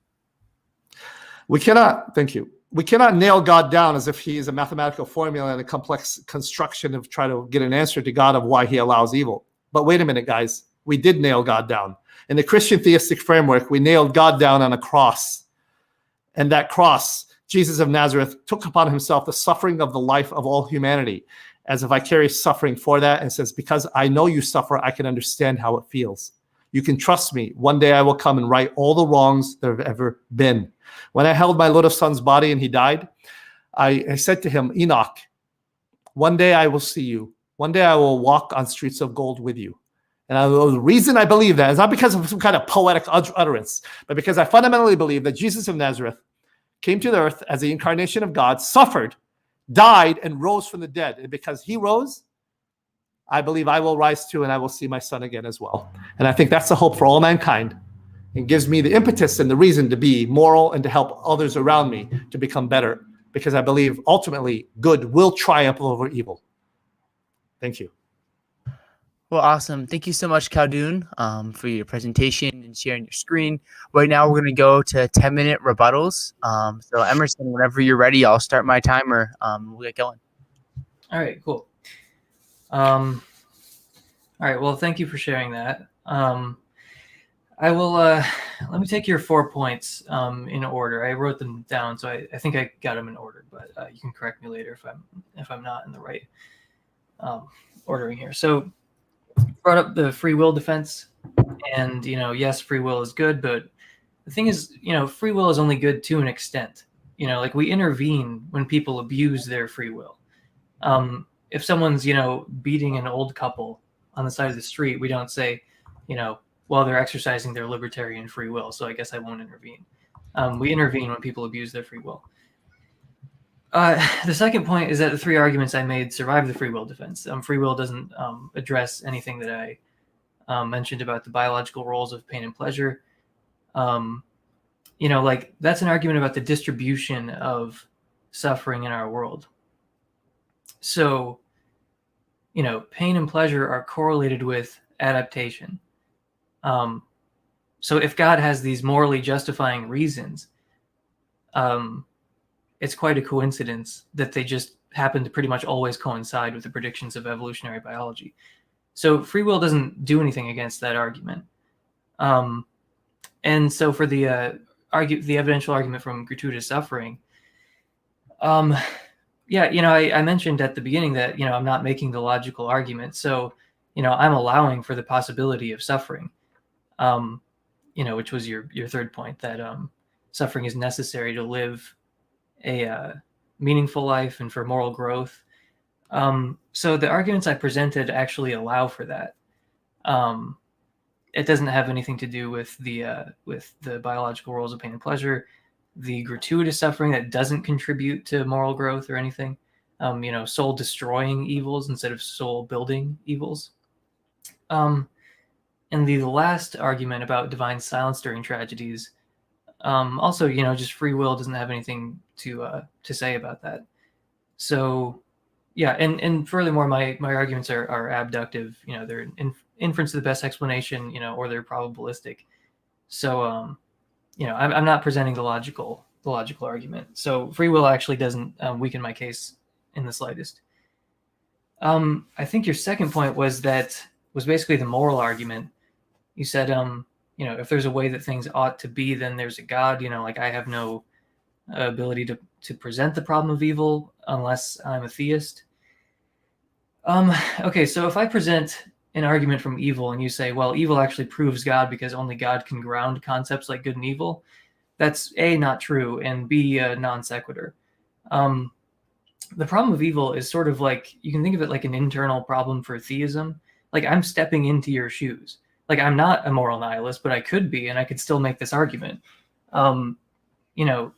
Thank you. We cannot nail God down as if he is a mathematical formula and a complex construction of try to get an answer to God of why he allows evil. But wait a minute, guys. We did nail God down. In the Christian theistic framework, we nailed God down on a cross. And that cross, Jesus of Nazareth, took upon himself the suffering of the life of all humanity as a vicarious suffering for that, and says, because I know you suffer, I can understand how it feels. You can trust me. One day I will come and right all the wrongs that have ever been. When I held my little son's body and he died, I said to him, Enoch, one day I will see you. One day I will walk on streets of gold with you. And the reason I believe that is not because of some kind of poetic utterance, but because I fundamentally believe that Jesus of Nazareth came to the earth as the incarnation of God, suffered, died, and rose from the dead. And because he rose, I believe I will rise too, and I will see my son again as well. And I think that's the hope for all mankind. It gives me the impetus and the reason to be moral and to help others around me to become better, because I believe ultimately good will triumph over evil. Thank you. Well, awesome. Thank you so much, Khaldoun, for your presentation and sharing your screen. Right now, we're going to go to 10-minute rebuttals. So, Emerson, whenever you're ready, I'll start my timer. We'll get going. All right, cool. All right, well, thank you for sharing that. I will. Let me take your 4 points in order. I wrote them down, so I think I got them in order. But you can correct me later if I'm not in the right ordering here. So, brought up the free will defense, and yes, free will is good, but the thing is, free will is only good to an extent. Like we intervene when people abuse their free will. If someone's beating an old couple on the side of the street, we don't say, well, they're exercising their libertarian free will, so I guess I won't intervene. We intervene when people abuse their free will. The second point is that the 3 arguments I made survive the free will defense. Free will doesn't address anything that I mentioned about the biological roles of pain and pleasure. Like that's an argument about the distribution of suffering in our world. So, pain and pleasure are correlated with adaptation. So if God has these morally justifying reasons, it's quite a coincidence that they just happen to pretty much always coincide with the predictions of evolutionary biology. So free will doesn't do anything against that argument. And so for the evidential argument from gratuitous suffering, I mentioned at the beginning that, I'm not making the logical argument. So, I'm allowing for the possibility of suffering, which was your third point, that suffering is necessary to live a meaningful life and for moral growth. So the arguments I presented actually allow for that. It doesn't have anything to do with the biological roles of pain and pleasure, the gratuitous suffering that doesn't contribute to moral growth or anything. Soul destroying evils instead of soul building evils. And the last argument about divine silence during tragedies, also, just free will doesn't have anything to say about that. So, yeah, and furthermore, my arguments are abductive. They're inference to the best explanation, or they're probabilistic. So, I'm not presenting the logical argument. So free will actually doesn't weaken my case in the slightest. I think your second point was basically the moral argument. You said, if there's a way that things ought to be, then there's a God. Like I have no ability to present the problem of evil unless I'm a theist. Okay, so if I present an argument from evil and you say, well, evil actually proves God because only God can ground concepts like good and evil, that's A, not true, and B, non sequitur. The problem of evil is sort of like, you can think of it like an internal problem for theism. Like I'm stepping into your shoes. Like I'm not a moral nihilist, but I could be, and I could still make this argument.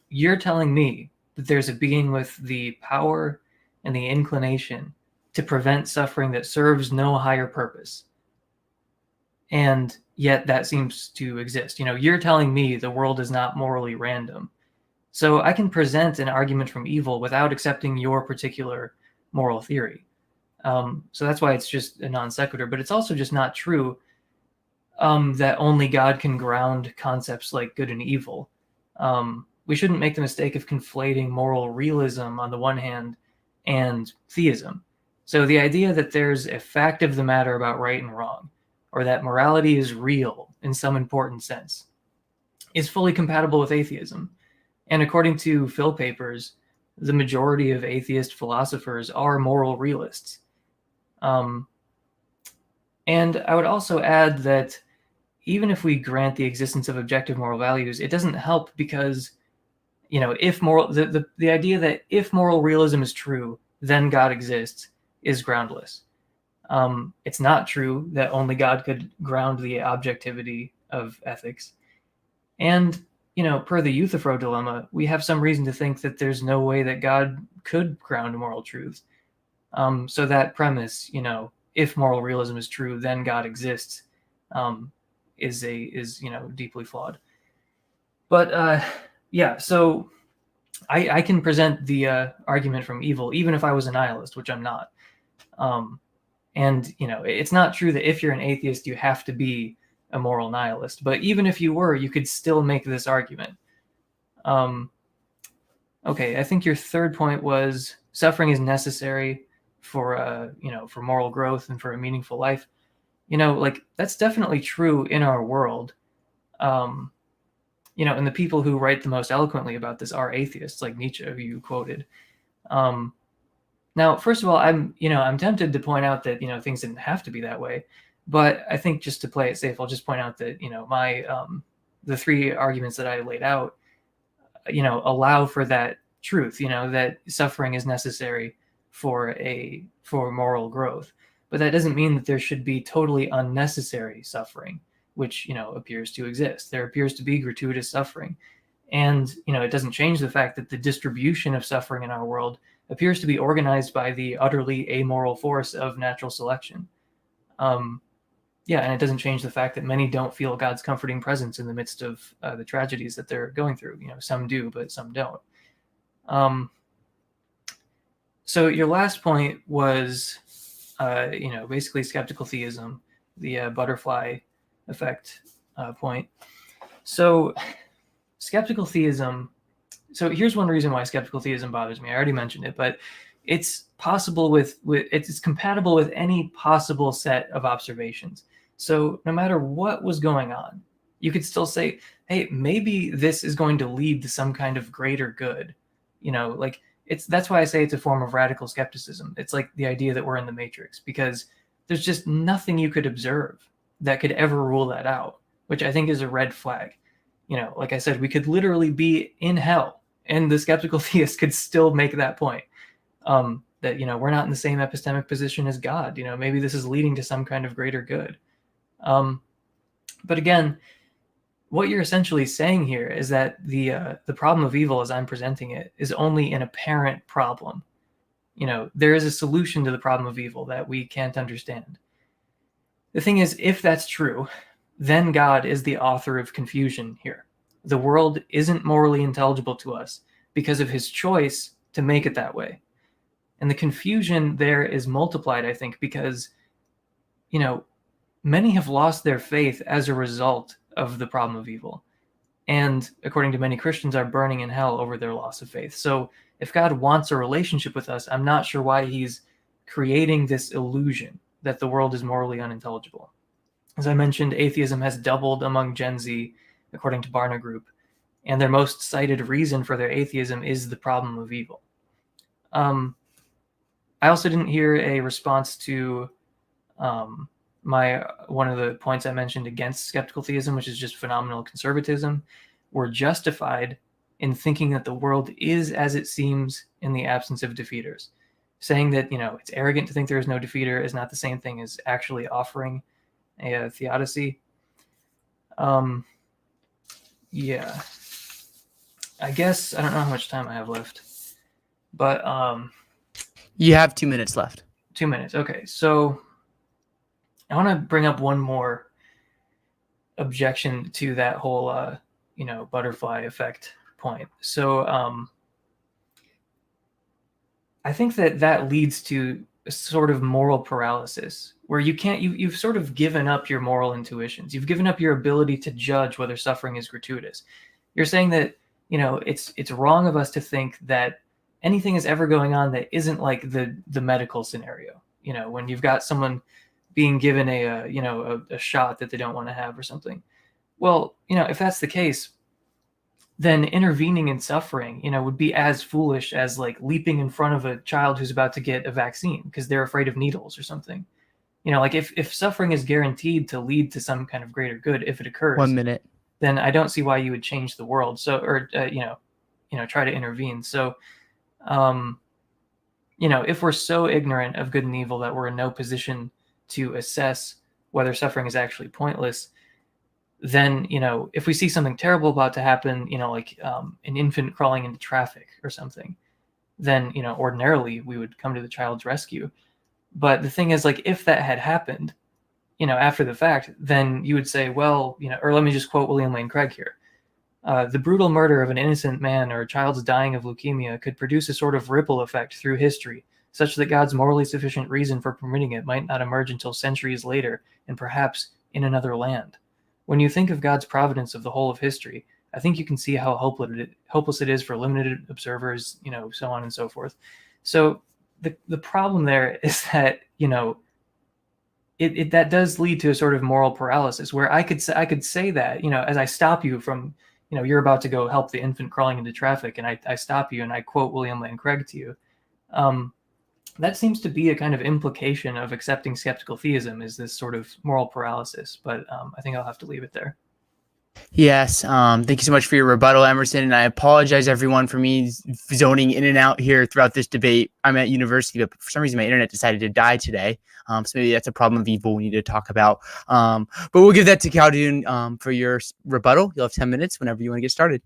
You're telling me that there's a being with the power and the inclination to prevent suffering that serves no higher purpose. And yet that seems to exist. You're telling me the world is not morally random. So I can present an argument from evil without accepting your particular moral theory. So that's why it's just a non sequitur, but it's also just not true that only God can ground concepts like good and evil. We shouldn't make the mistake of conflating moral realism on the one hand and theism. So the idea that there's a fact of the matter about right and wrong, or that morality is real in some important sense, is fully compatible with atheism. And according to Phil Papers, the majority of atheist philosophers are moral realists. And I would also add that even if we grant the existence of objective moral values, it doesn't help because, if the idea that if moral realism is true, then God exists is groundless. It's not true that only God could ground the objectivity of ethics. And, per the Euthyphro dilemma, we have some reason to think that there's no way that God could ground moral truths. So that premise, if moral realism is true, then God exists, is deeply flawed. But so I can present the argument from evil, even if I was a nihilist, which I'm not. It's not true that if you're an atheist, you have to be a moral nihilist. But even if you were, you could still make this argument. Okay, I think your third point was suffering is necessary for moral growth and for a meaningful life. That's definitely true in our world. And the people who write the most eloquently about this are atheists, like Nietzsche, who you quoted. Now, first of all, I'm tempted to point out that, things didn't have to be that way, but I think just to play it safe, I'll just point out that, the three arguments that I laid out, allow for that truth, that suffering is necessary for moral growth. But that doesn't mean that there should be totally unnecessary suffering, which, appears to exist. There appears to be gratuitous suffering. And, it doesn't change the fact that the distribution of suffering in our world appears to be organized by the utterly amoral force of natural selection. And it doesn't change the fact that many don't feel God's comforting presence in the midst of the tragedies that they're going through. Some do, but some don't. So your last point was, basically skeptical theism, the butterfly effect point. So skeptical theism. So here's one reason why skeptical theism bothers me. I already mentioned it, but it's possible it's compatible with any possible set of observations. So no matter what was going on, you could still say, hey, maybe this is going to lead to some kind of greater good. That's why I say it's a form of radical skepticism. It's like the idea that we're in the Matrix, because there's just nothing you could observe that could ever rule that out, which I think is a red flag. Like I said, we could literally be in hell, and the skeptical theist could still make that point, that, we're not in the same epistemic position as God. Maybe this is leading to some kind of greater good. But again, what you're essentially saying here is that the problem of evil, as I'm presenting it, is only an apparent problem. There is a solution to the problem of evil that we can't understand. The thing is, if that's true, then God is the author of confusion here. The world isn't morally intelligible to us because of his choice to make it that way. And the confusion there is multiplied, I think, because, many have lost their faith as a result of the problem of evil. And according to many Christians, are burning in hell over their loss of faith. So if God wants a relationship with us, I'm not sure why he's creating this illusion that the world is morally unintelligible. As I mentioned, atheism has doubled among Gen Z, according to Barna Group, and their most cited reason for their atheism is the problem of evil. I also didn't hear a response to one of the points I mentioned against skeptical theism, which is just phenomenal conservatism. We're justified in thinking that the world is as it seems in the absence of defeaters. Saying that, it's arrogant to think there is no defeater is not the same thing as actually offering a theodicy. Yeah. I guess I don't know how much time I have left, but You have 2 minutes left. 2 minutes. Okay, so I want to bring up one more objection to that whole, butterfly effect point. So I think that leads to a sort of moral paralysis where you've sort of given up your moral intuitions. You've given up your ability to judge whether suffering is gratuitous. You're saying that, it's wrong of us to think that anything is ever going on that isn't like the medical scenario. When you've got someone being given a shot that they don't want to have or something. Well, if that's the case, then intervening in suffering, would be as foolish as like leaping in front of a child who's about to get a vaccine because they're afraid of needles or something. Like if suffering is guaranteed to lead to some kind of greater good, if it occurs, 1 minute, then I don't see why you would change the world. So, or, try to intervene. So, if we're so ignorant of good and evil that we're in no position to assess whether suffering is actually pointless, then, if we see something terrible about to happen, like an infant crawling into traffic or something, then, ordinarily we would come to the child's rescue. But the thing is, like, if that had happened, after the fact, then you would say, well, or let me just quote William Lane Craig here. The brutal murder of an innocent man or a child's dying of leukemia could produce a sort of ripple effect through history, such that God's morally sufficient reason for permitting it might not emerge until centuries later, and perhaps in another land. When you think of God's providence of the whole of history, I think you can see how hopeless it is for limited observers, so on and so forth. So the problem there is that, that does lead to a sort of moral paralysis where I could say that, as I stop you from, you're about to go help the infant crawling into traffic, and I stop you and I quote William Lane Craig to you. That seems to be a kind of implication of accepting skeptical theism, is this sort of moral paralysis. But I think I'll have to leave it there. Yes. Thank you so much for your rebuttal, Emerson. And I apologize, everyone, for me zoning in and out here throughout this debate. I'm at university, but for some reason my internet decided to die today. So maybe that's a problem of evil we need to talk about. But we'll give that to Khaldoun for your rebuttal. You'll have 10 minutes whenever you want to get started.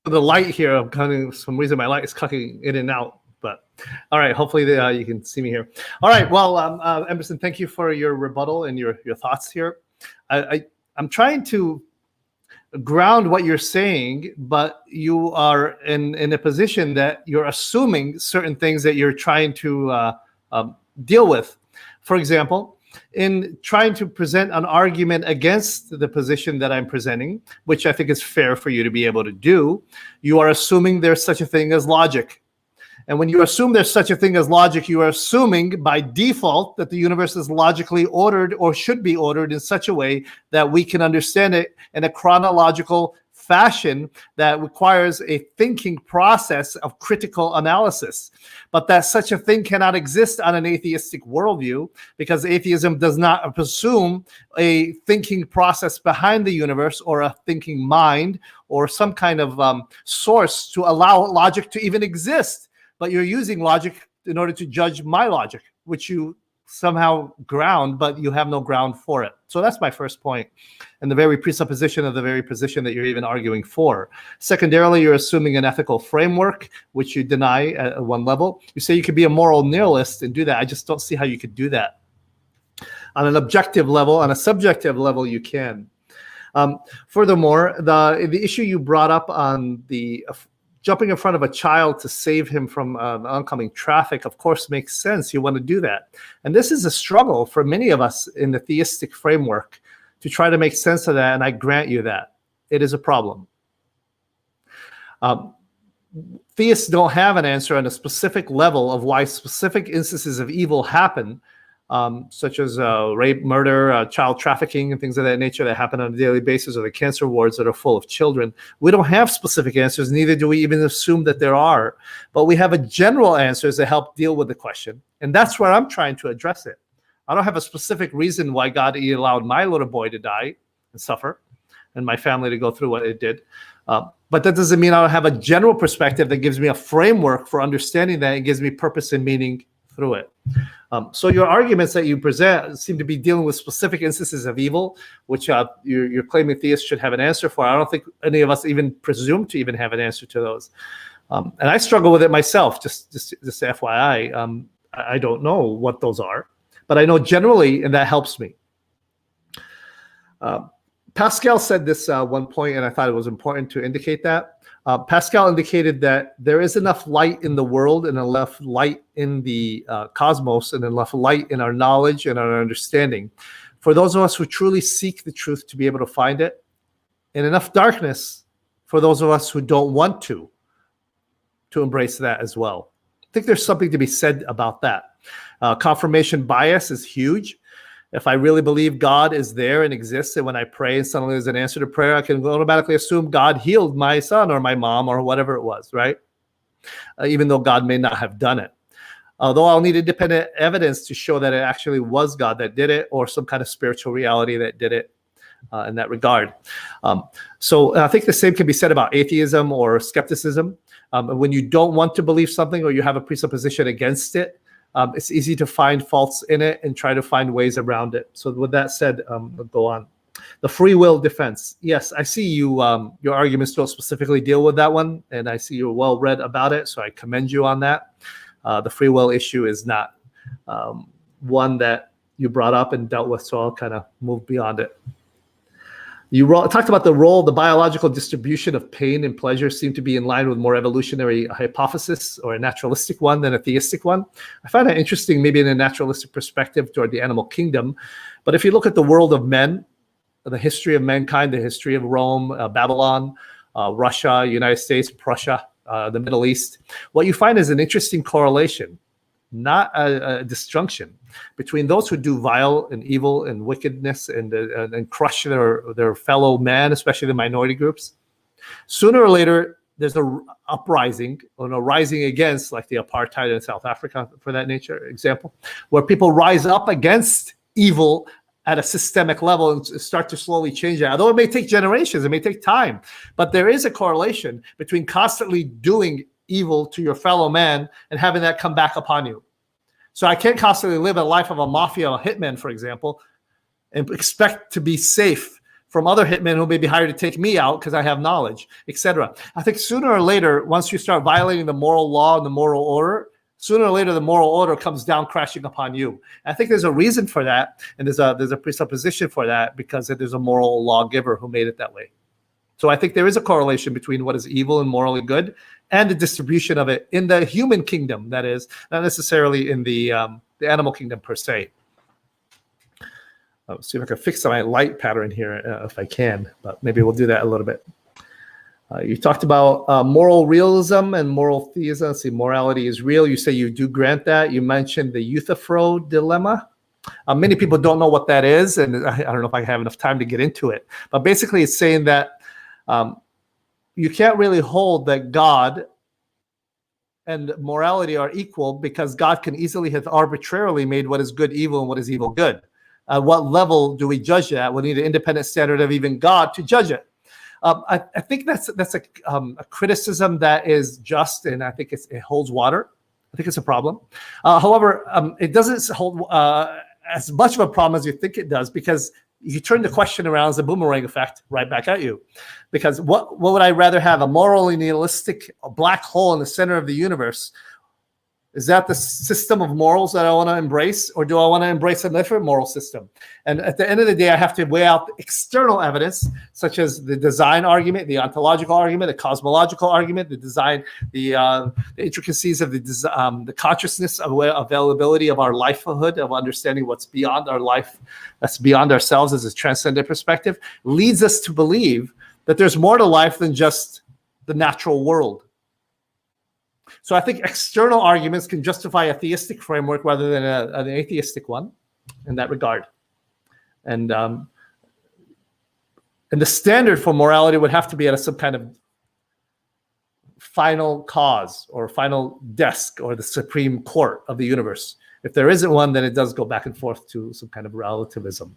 The light here, I'm for some reason my light is cutting in and out. But all right, hopefully you can see me here. All right, well, Emerson, thank you for your rebuttal and your thoughts here. I'm trying to ground what you're saying, but you are in a position that you're assuming certain things that you're trying to deal with. For example, in trying to present an argument against the position that I'm presenting, which I think is fair for you to be able to do, you are assuming there's such a thing as logic. And when you assume there's such a thing as logic, you are assuming by default that the universe is logically ordered or should be ordered in such a way that we can understand it in a chronological fashion that requires a thinking process of critical analysis. But that such a thing cannot exist on an atheistic worldview, because atheism does not presume a thinking process behind the universe or a thinking mind or some kind of source to allow logic to even exist. But you're using logic in order to judge my logic, which you somehow ground, but you have no ground for it. So that's my first point, and the very presupposition of the very position that you're even arguing for. Secondarily, you're assuming an ethical framework, which you deny at one level. You say you could be a moral nihilist and do that. I just don't see how you could do that. On an objective level, on a subjective level, you can. Furthermore, the issue you brought up on the jumping in front of a child to save him from oncoming traffic, of course, makes sense. You want to do that. And this is a struggle for many of us in the theistic framework to try to make sense of that, and I grant you that. It is a problem. Theists don't have an answer on a specific level of why specific instances of evil happen, such as rape, murder, child trafficking, and things of that nature that happen on a daily basis, or the cancer wards that are full of children. We don't have specific answers, neither do we even assume that there are. But we have a general answers that help deal with the question, and that's where I'm trying to address it. I don't have a specific reason why God allowed my little boy to die and suffer, and my family to go through what it did. But that doesn't mean I don't have a general perspective that gives me a framework for understanding that and gives me purpose and meaning through it. So your arguments that you present seem to be dealing with specific instances of evil, which you're claiming theists should have an answer for. I don't think any of us even presume to even have an answer to those. And I struggle with it myself, just FYI. I don't know what those are, but I know generally, and that helps me. Pascal said this one point, and I thought it was important to indicate that. Pascal indicated that there is enough light in the world and enough light in the cosmos and enough light in our knowledge and our understanding for those of us who truly seek the truth to be able to find it, and enough darkness for those of us who don't want to embrace that as well. I think there's something to be said about that. Confirmation bias is huge. If I really believe God is there and exists, and when I pray and suddenly there's an answer to prayer, I can automatically assume God healed my son or my mom or whatever it was, right? Even though God may not have done it. Although I'll need independent evidence to show that it actually was God that did it, or some kind of spiritual reality that did it in that regard. So I think the same can be said about atheism or skepticism. When you don't want to believe something or you have a presupposition against it, it's easy to find faults in it and try to find ways around it. So with that said, we'll go on. The free will defense. Yes, I see you. Your arguments don't specifically deal with that one, and I see you're well read about it, so I commend you on that. The free will issue is not one that you brought up and dealt with, so I'll kind of move beyond it. You talked about the role, the biological distribution of pain and pleasure seemed to be in line with more evolutionary hypothesis or a naturalistic one than a theistic one. I find that interesting, maybe in a naturalistic perspective toward the animal kingdom. But if you look at the world of men, the history of mankind, the history of Rome, Babylon, Russia, United States, Prussia, the Middle East, what you find is an interesting correlation. not a disjunction between those who do vile and evil and wickedness and crush their fellow man, especially the minority groups. Sooner or later, there's a uprising or a rising against, like the apartheid in South Africa, for that nature example, where people rise up against evil at a systemic level and start to slowly change that. Although it may take generations, it may take time, but there is a correlation between constantly doing evil to your fellow man and having that come back upon you. So I can't constantly live a life of a mafia hitman, for example, and expect to be safe from other hitmen who may be hired to take me out because I have knowledge, etc. I think sooner or later, once you start violating the moral law and the moral order, sooner or later the moral order comes down crashing upon you. I think there's a reason for that, and there's a presupposition for that because there's a moral lawgiver who made it that way. So I think there is a correlation between what is evil and morally good and the distribution of it in the human kingdom, that is, not necessarily in the animal kingdom per se. I'll see if I can fix my light pattern here if I can, but maybe we'll do that a little bit. You talked about moral realism and moral theism. Let's see, morality is real. You say you do grant that. You mentioned the Euthyphro dilemma. Many people don't know what that is, and I don't know if I have enough time to get into it. But basically, it's saying that you can't really hold that God and morality are equal because God can easily have arbitrarily made what is good evil and what is evil good. At what level do we judge that? We need an independent standard of even God to judge it. I think that's a criticism that is just, and I think it holds water. I think it's a problem. However, it doesn't hold as much of a problem as you think it does, because you turn the question around as a boomerang effect right back at you. Because what would I rather have? A morally nihilistic black hole in the center of the universe? Is that the system of morals that I want to embrace, or do I want to embrace a different moral system? And at the end of the day, I have to weigh out the external evidence, such as the design argument, the ontological argument, the cosmological argument, the design, the intricacies of the consciousness of availability of our lifehood, of understanding what's beyond our life, that's beyond ourselves as a transcendent perspective, leads us to believe that there's more to life than just the natural world. So I think external arguments can justify a theistic framework rather than an atheistic one in that regard. And the standard for morality would have to be at some kind of final cause or final desk or the supreme court of the universe. If there isn't one, then it does go back and forth to some kind of relativism.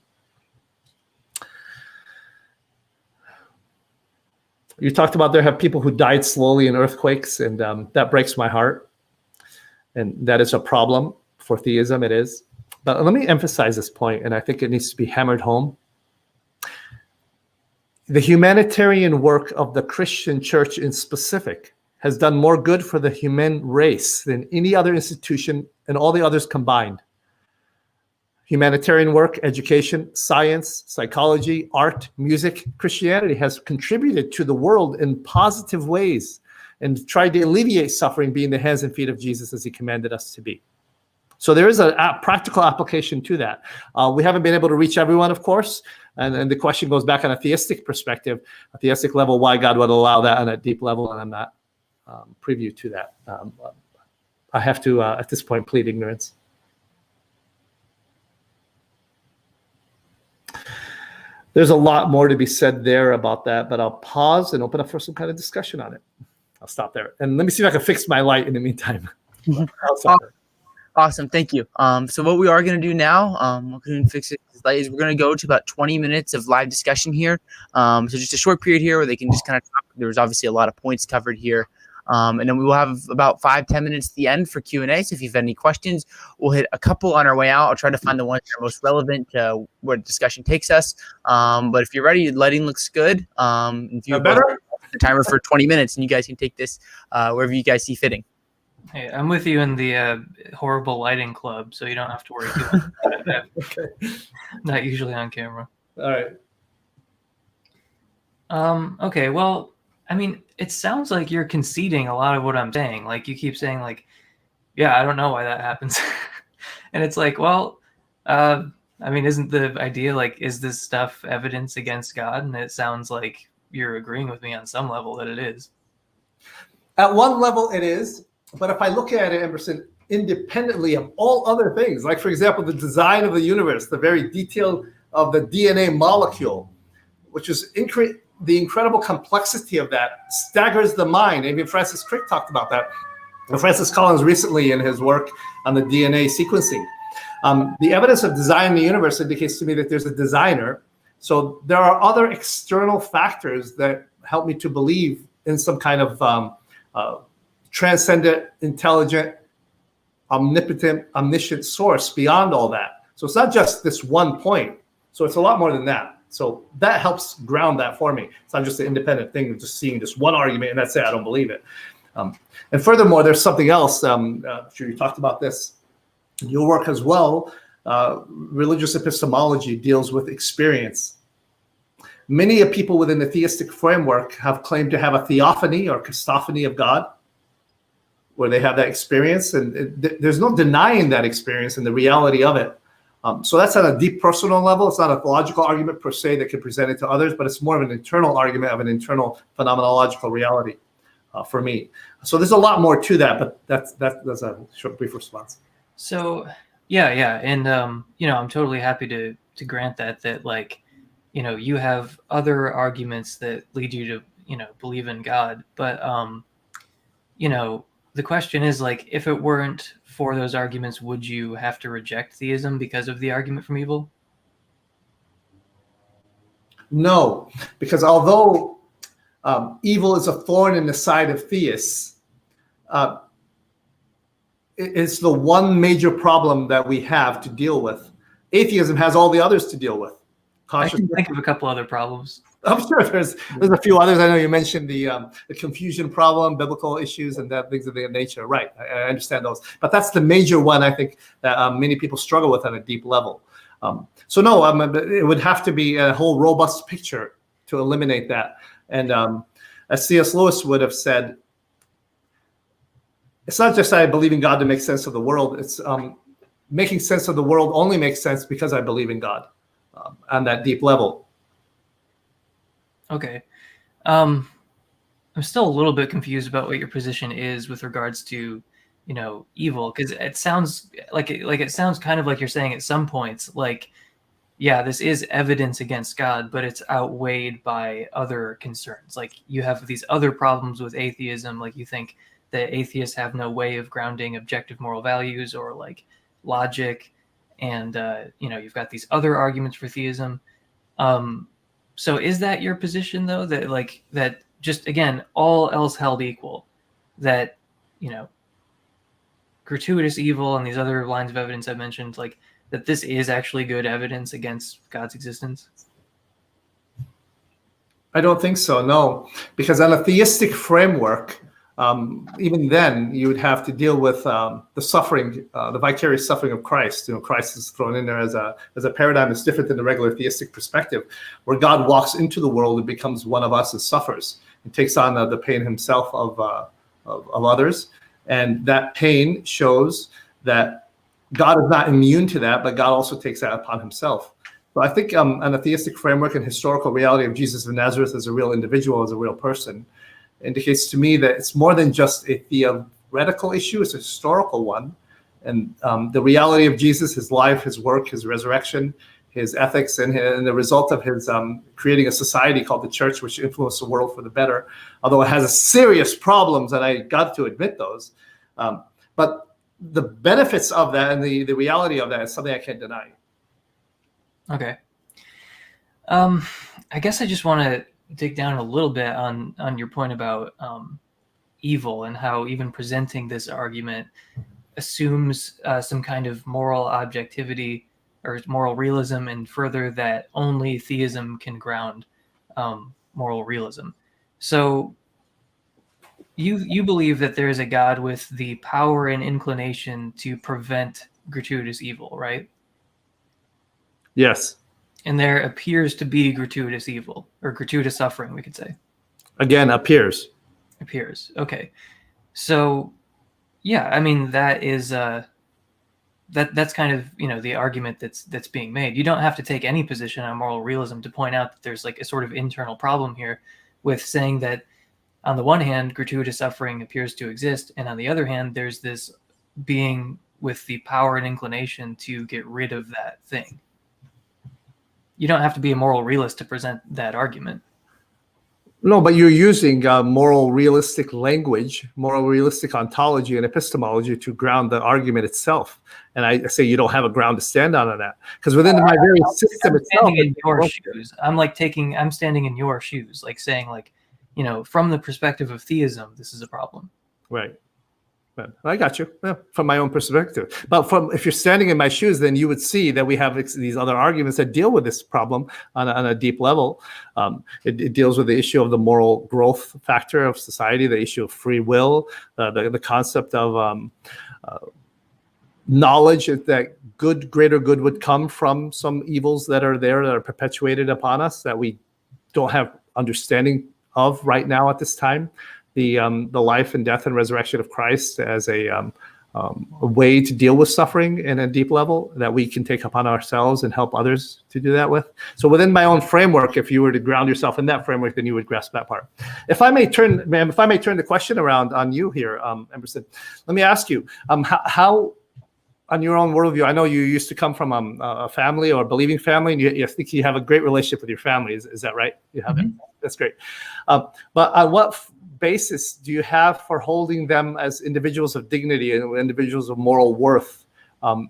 You talked about there have people who died slowly in earthquakes, and that breaks my heart. And that is a problem for theism, it is. But let me emphasize this point, and I think it needs to be hammered home. The humanitarian work of the Christian church in specific has done more good for the human race than any other institution and all the others combined. Humanitarian work, education, science, psychology, art, music, Christianity has contributed to the world in positive ways and tried to alleviate suffering, being the hands and feet of Jesus as he commanded us to be. So there is a practical application to that. We haven't been able to reach everyone, of course, and the question goes back on a theistic perspective, a theistic level, why God would allow that on a deep level, and I'm not privy to that. I have to, at this point, plead ignorance. There's a lot more to be said there about that, but I'll pause and open up for some kind of discussion on it. I'll stop there. And let me see if I can fix my light in the meantime. Awesome. Thank you. So what we are going to do now, we're going to fix it. Is we're going to go to about 20 minutes of live discussion here. So just a short period here where they can just kind of talk. There's obviously a lot of points covered here. And then we will have about 5-10 minutes at the end for Q&A. So if you have any questions, we'll hit a couple on our way out. I'll try to find the ones that are most relevant to where the discussion takes us. But if you're ready, lighting looks good. If you have the timer for 20 minutes, and you guys can take this wherever you guys see fitting. Hey, I'm with you in the horrible lighting club, so you don't have to worry too much about that. Okay. Not usually on camera. All right. Okay, well, I mean, it sounds like you're conceding a lot of what I'm saying. Like, you keep saying, like, yeah, I don't know why that happens. And it's like, well, I mean, isn't the idea, like, is this stuff evidence against God? And it sounds like you're agreeing with me on some level that it is. At one level, it is. But if I look at it, Emerson, independently of all other things. Like, for example, the design of the universe, the very detail of the DNA molecule, which is the incredible complexity of that staggers the mind. Even Francis Crick talked about that. And Francis Collins recently in his work on the DNA sequencing. The evidence of design in the universe indicates to me that there's a designer. So there are other external factors that help me to believe in some kind of transcendent, intelligent, omnipotent, omniscient source beyond all that. So it's not just this one point. So it's a lot more than that. So that helps ground that for me. It's not just an independent thing of just seeing this one argument and that's it, I don't believe it. And furthermore, there's something else. I'm sure you talked about this in your work as well. Religious epistemology deals with experience. Many of people within the theistic framework have claimed to have a theophany or Christophany of God, where they have that experience, and there's no denying that experience and the reality of it. So that's on a deep personal level. It's not a theological argument per se that can present it to others, but it's more of an internal argument of an internal phenomenological reality for me. So there's a lot more to that, but that's a short, brief response. So yeah, and I'm totally happy to grant that like, you have other arguments that lead you to believe in God, but the question is, like, if it weren't for those arguments, would you have to reject theism because of the argument from evil? No, because although evil is a thorn in the side of theists, it's the one major problem that we have to deal with. Atheism has all the others to deal with. I can think of a couple other problems. I'm sure there's a few others. I know you mentioned the confusion problem, biblical issues, and that things of that nature. Right, I understand those, but that's the major one I think that many people struggle with on a deep level. So no, it would have to be a whole robust picture to eliminate that. And as C.S. Lewis would have said, it's not just I believe in God to make sense of the world. It's making sense of the world only makes sense because I believe in God on that deep level. Okay. I'm still a little bit confused about what your position is with regards to, evil, because it sounds like it sounds kind of like you're saying at some points, like, yeah, this is evidence against God, but it's outweighed by other concerns. Like, you have these other problems with atheism, like you think that atheists have no way of grounding objective moral values or like logic, and you've got these other arguments for theism. So is that your position, though, that just, again, all else held equal, that, gratuitous evil and these other lines of evidence I mentioned, like, that this is actually good evidence against God's existence? I don't think so, no. Because on a theistic framework, even then, you would have to deal with the suffering, the vicarious suffering of Christ. Christ is thrown in there as a paradigm that's different than the regular theistic perspective, where God walks into the world and becomes one of us and suffers and takes on the pain himself of others. And that pain shows that God is not immune to that, but God also takes that upon himself. So I think on a theistic framework and historical reality of Jesus of Nazareth as a real individual, as a real person, indicates to me that it's more than just a theoretical issue, it's a historical one. And the reality of Jesus, his life, his work, his resurrection, his ethics, and the result of his creating a society called the church, which influenced the world for the better, although it has serious problems, and I got to admit those. But the benefits of that and the reality of that is something I can't deny. Okay. I guess I just want to dig down a little bit on your point about evil and how even presenting this argument assumes some kind of moral objectivity or moral realism, and further that only theism can ground moral realism. So you believe that there is a God with the power and inclination to prevent gratuitous evil, right? Yes. And there appears to be gratuitous evil, or gratuitous suffering, we could say. Again, appears. Appears. Okay. So, yeah, I mean, that is that's kind of the argument that's being made. You don't have to take any position on moral realism to point out that there's like a sort of internal problem here with saying that on the one hand gratuitous suffering appears to exist, and on the other hand there's this being with the power and inclination to get rid of that thing. You don't have to be a moral realist to present that argument. No, but you're using moral realistic language, moral realistic ontology and epistemology to ground the argument itself. And I say you don't have a ground to stand on that, because within my very system itself, standing in your shoes. I'm standing in your shoes, like saying, like, you know, from the perspective of theism, this is a problem. Right. I got you. Yeah, from my own perspective. But if you're standing in my shoes, then you would see that we have these other arguments that deal with this problem on a deep level. It deals with the issue of the moral growth factor of society, the issue of free will, the concept of knowledge that greater good would come from some evils that are there, that are perpetuated upon us, that we don't have understanding of right now at this time. The life and death and resurrection of Christ as a way to deal with suffering in a deep level that we can take upon ourselves and help others to do that with. So within my own framework, if you were to ground yourself in that framework, then you would grasp that part. If I may turn the question around on you here, Emerson, let me ask you, how on your own worldview, I know you used to come from a family or a believing family, and you think you have a great relationship with your family. Is that right? You have it. That's great. But on what basis do you have for holding them as individuals of dignity and individuals of moral worth,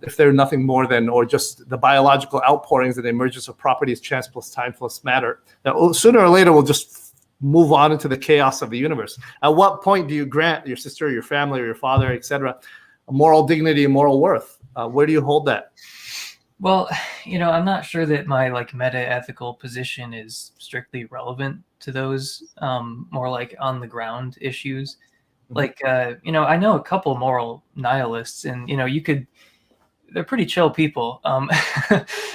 if they're nothing more than, or just the biological outpourings and emergence of properties, chance plus time plus matter, that sooner or later will just move on into the chaos of the universe? At what point do you grant your sister, or your family, or your father, etc., moral dignity and moral worth? Where do you hold that? Well, you know, I'm not sure that my like meta-ethical position is strictly relevant to those more like on the ground issues. Like, you know, I know a couple moral nihilists, and you know, they're pretty chill people.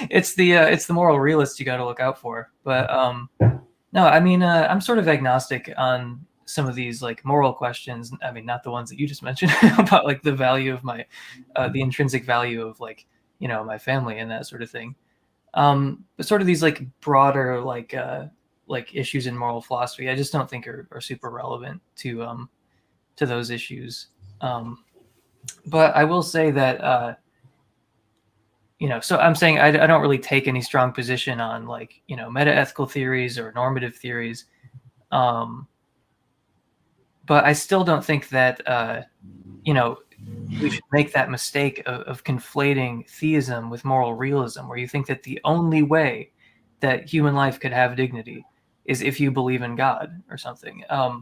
It's the moral realists you got to look out for. But no, I mean, I'm sort of agnostic on some of these like moral questions. I mean, not the ones that you just mentioned about like the value of my, the intrinsic value of like, you know, my family and that sort of thing. But sort of these like broader like issues in moral philosophy, I just don't think are super relevant to those issues. But I will say that you know, so I'm saying I don't really take any strong position on like, you know, meta-ethical theories or normative theories. But I still don't think that you know, we should make that mistake of conflating theism with moral realism, where you think that the only way that human life could have dignity is if you believe in God or something. I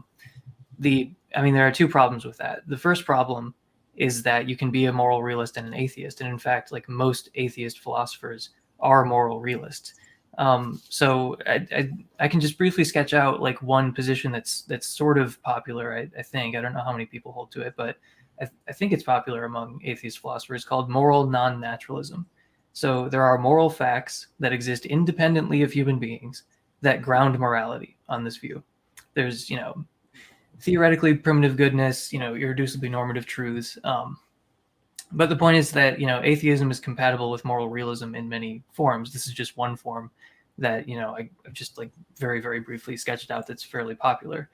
mean, there are two problems with that. The first problem is that you can be a moral realist and an atheist. And in fact, like most atheist philosophers are moral realists. So I can just briefly sketch out like one position that's sort of popular. I think, I don't know how many people hold to it, but I think it's popular among atheist philosophers, called moral non-naturalism. So there are moral facts that exist independently of human beings that ground morality on this view. There's, you know, theoretically primitive goodness, you know, irreducibly normative truths. But the point is that, you know, atheism is compatible with moral realism in many forms. This is just one form that, you know, I've just like very, very briefly sketched out that's fairly popular.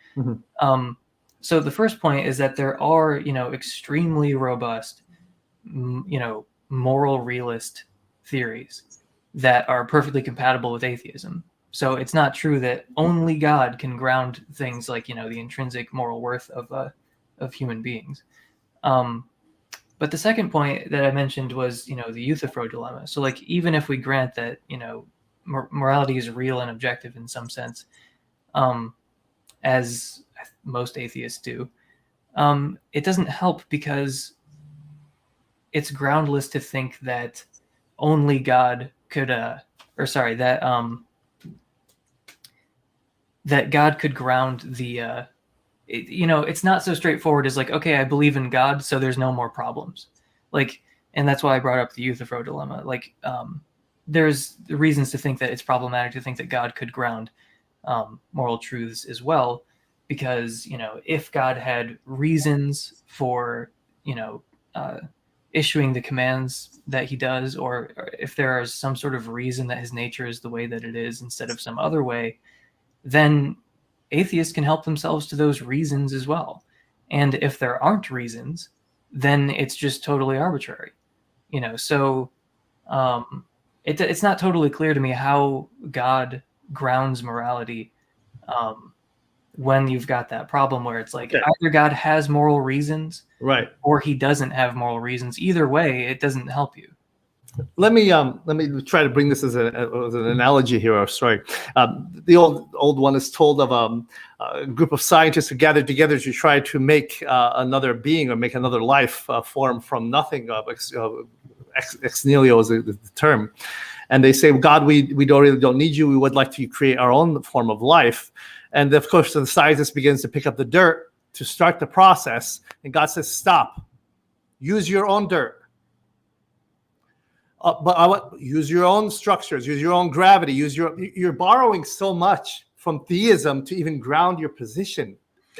So the first point is that there are, you know, extremely robust, you know, moral realist theories that are perfectly compatible with atheism. So it's not true that only God can ground things like, you know, the intrinsic moral worth of human beings. But the second point that I mentioned was, you know, the Euthyphro dilemma. So like, even if we grant that, you know, morality is real and objective in some sense, as most atheists do, it doesn't help, because it's groundless to think that only God could, that God could ground the, you know, it's not so straightforward as like, okay, I believe in God, so there's no more problems. Like, and that's why I brought up the Euthyphro dilemma. Like, there's reasons to think that it's problematic to think that God could ground moral truths as well, because, you know, if God had reasons for, you know, issuing the commands that he does, or if there is some sort of reason that his nature is the way that it is instead of some other way, then atheists can help themselves to those reasons as well. And if there aren't reasons, then it's just totally arbitrary. So it's not totally clear to me how God grounds morality when you've got that problem where it's like either God has moral reasons, right, or he doesn't have moral reasons. Either way, it doesn't help you. Let me try to bring this as an analogy here, or story. The old one is told of a group of scientists who gathered together to try to make another being or make another life form from nothing. Ex nihilo is the term, and they say, God, we really don't need you. We would like to create our own form of life. And of course, the scientist begins to pick up the dirt to start the process, and God says, stop. Use your own dirt. But I want use your own structures, use your own gravity, you're borrowing so much from theism to even ground your position.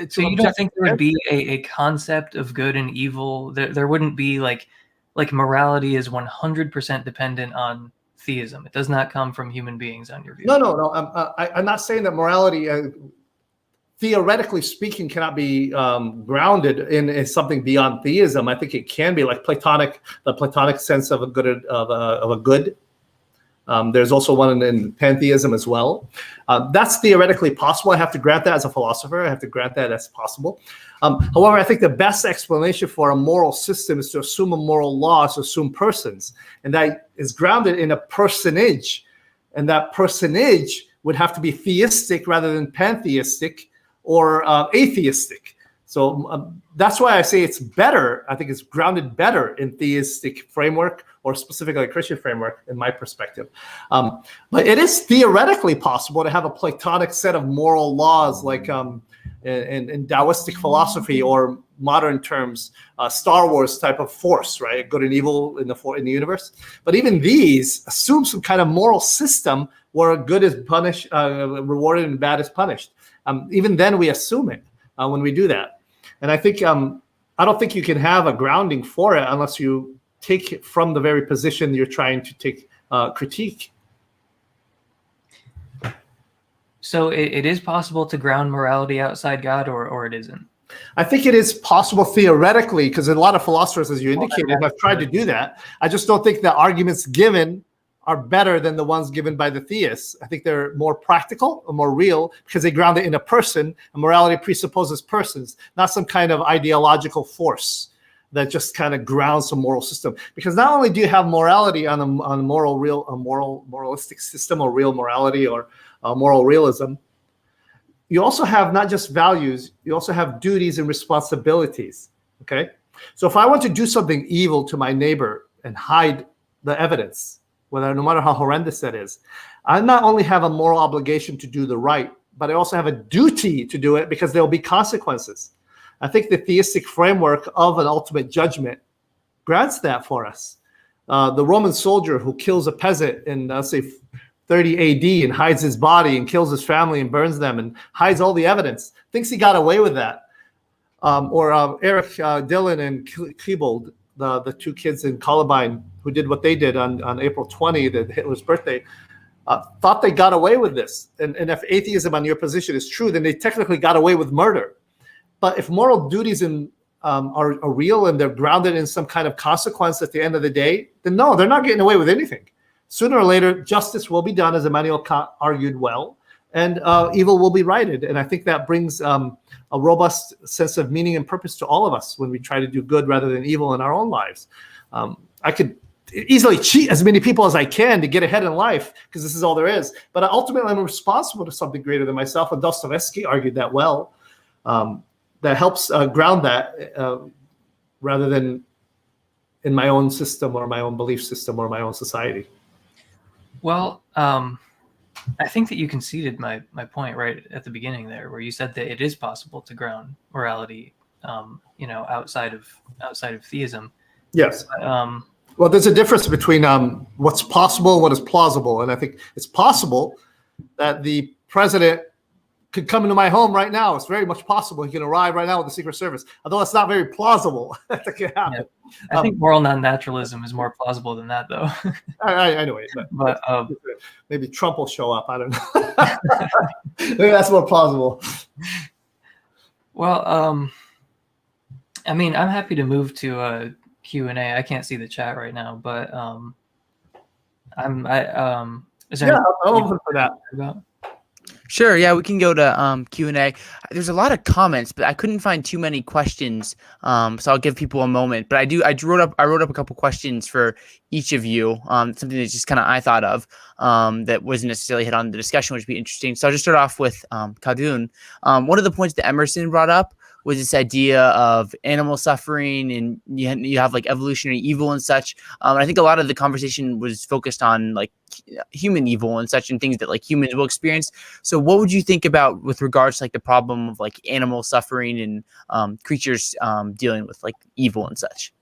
So you don't think there would be a concept of good and evil? There wouldn't be like morality is 100% dependent on theism. It does not come from human beings, on your view. No. I'm not saying that morality, theoretically speaking, cannot be grounded in something beyond theism. I think it can be like the Platonic sense of a good. There's also one in pantheism as well. That's theoretically possible. I have to grant that as a philosopher. I have to grant that that's possible. However, I think the best explanation for a moral system is to assume a moral law, is to assume persons, and that is grounded in a personage, and that personage would have to be theistic rather than pantheistic or atheistic. So that's why I say it's better. I think it's grounded better in theistic framework, or specifically a Christian framework, in my perspective. But it is theoretically possible to have a Platonic set of moral laws, like in Taoistic philosophy, or modern terms, Star Wars type of force, right? Good and evil in the universe. But even these assume some kind of moral system where good is punished, rewarded, and bad is punished. Even then, we assume it when we do that. And I think I don't think you can have a grounding for it unless you take it from the very position you're trying to take critique. So it is possible to ground morality outside God, or it isn't? I think it is possible theoretically, because a lot of philosophers, as you indicated, have tried to do that. I just don't think the arguments given are better than the ones given by the theists. I think they're more practical or more real because they ground it in a person, and morality presupposes persons, not some kind of ideological force that just kind of grounds a moral system. Because not only do you have morality on a moralistic system, or real morality, or moral realism, you also have not just values, you also have duties and responsibilities. Okay? So if I want to do something evil to my neighbor and hide the evidence, no matter how horrendous that is, I not only have a moral obligation to do the right, but I also have a duty to do it, because there will be consequences. I think the theistic framework of an ultimate judgment grants that for us. The Roman soldier who kills a peasant in, let's say, 30 AD and hides his body and kills his family and burns them and hides all the evidence, thinks he got away with that. Or Eric Dillon and Klebold, the two kids in Columbine who did what they did on April 20, Hitler's birthday, thought they got away with this. And if atheism on your position is true, then they technically got away with murder. But if moral duties are real and they're grounded in some kind of consequence at the end of the day, then no, they're not getting away with anything. Sooner or later, justice will be done, as Immanuel Kant argued well, and evil will be righted. And I think that brings a robust sense of meaning and purpose to all of us when we try to do good rather than evil in our own lives. I could easily cheat as many people as I can to get ahead in life, because this is all there is. But ultimately, I'm responsible to something greater than myself. And Dostoevsky argued that well. That helps ground that rather than in my own system or my own belief system or my own society. Well, I think that you conceded my point right at the beginning there, where you said that it is possible to ground morality, outside of theism. Yes. Well, there's a difference between what's possible and what is plausible, and I think it's possible that the president could come into my home right now. It's very much possible he can arrive right now with the Secret Service, although it's not very plausible that can happen. Yeah. I think moral non-naturalism is more plausible than that, though. I know it, but maybe Trump will show up. I don't know. Maybe that's more plausible. Well, I mean, I'm happy to move to Q&A. I can't see the chat right now, but is there Yeah, anything I'm you open for that. about? Sure. Yeah, we can go to Q&A. There's a lot of comments, but I couldn't find too many questions. So I'll give people a moment. But I wrote up a couple questions for each of you. Something that just kind of I thought of that wasn't necessarily hit on the discussion, which would be interesting. So I'll just start off with Khaldoun. One of the points that Emerson brought up was this idea of animal suffering, and you have like evolutionary evil and such. I think a lot of the conversation was focused on like human evil and such, and things that like humans will experience. So what would you think about with regards to like the problem of like animal suffering and creatures dealing with like evil and such?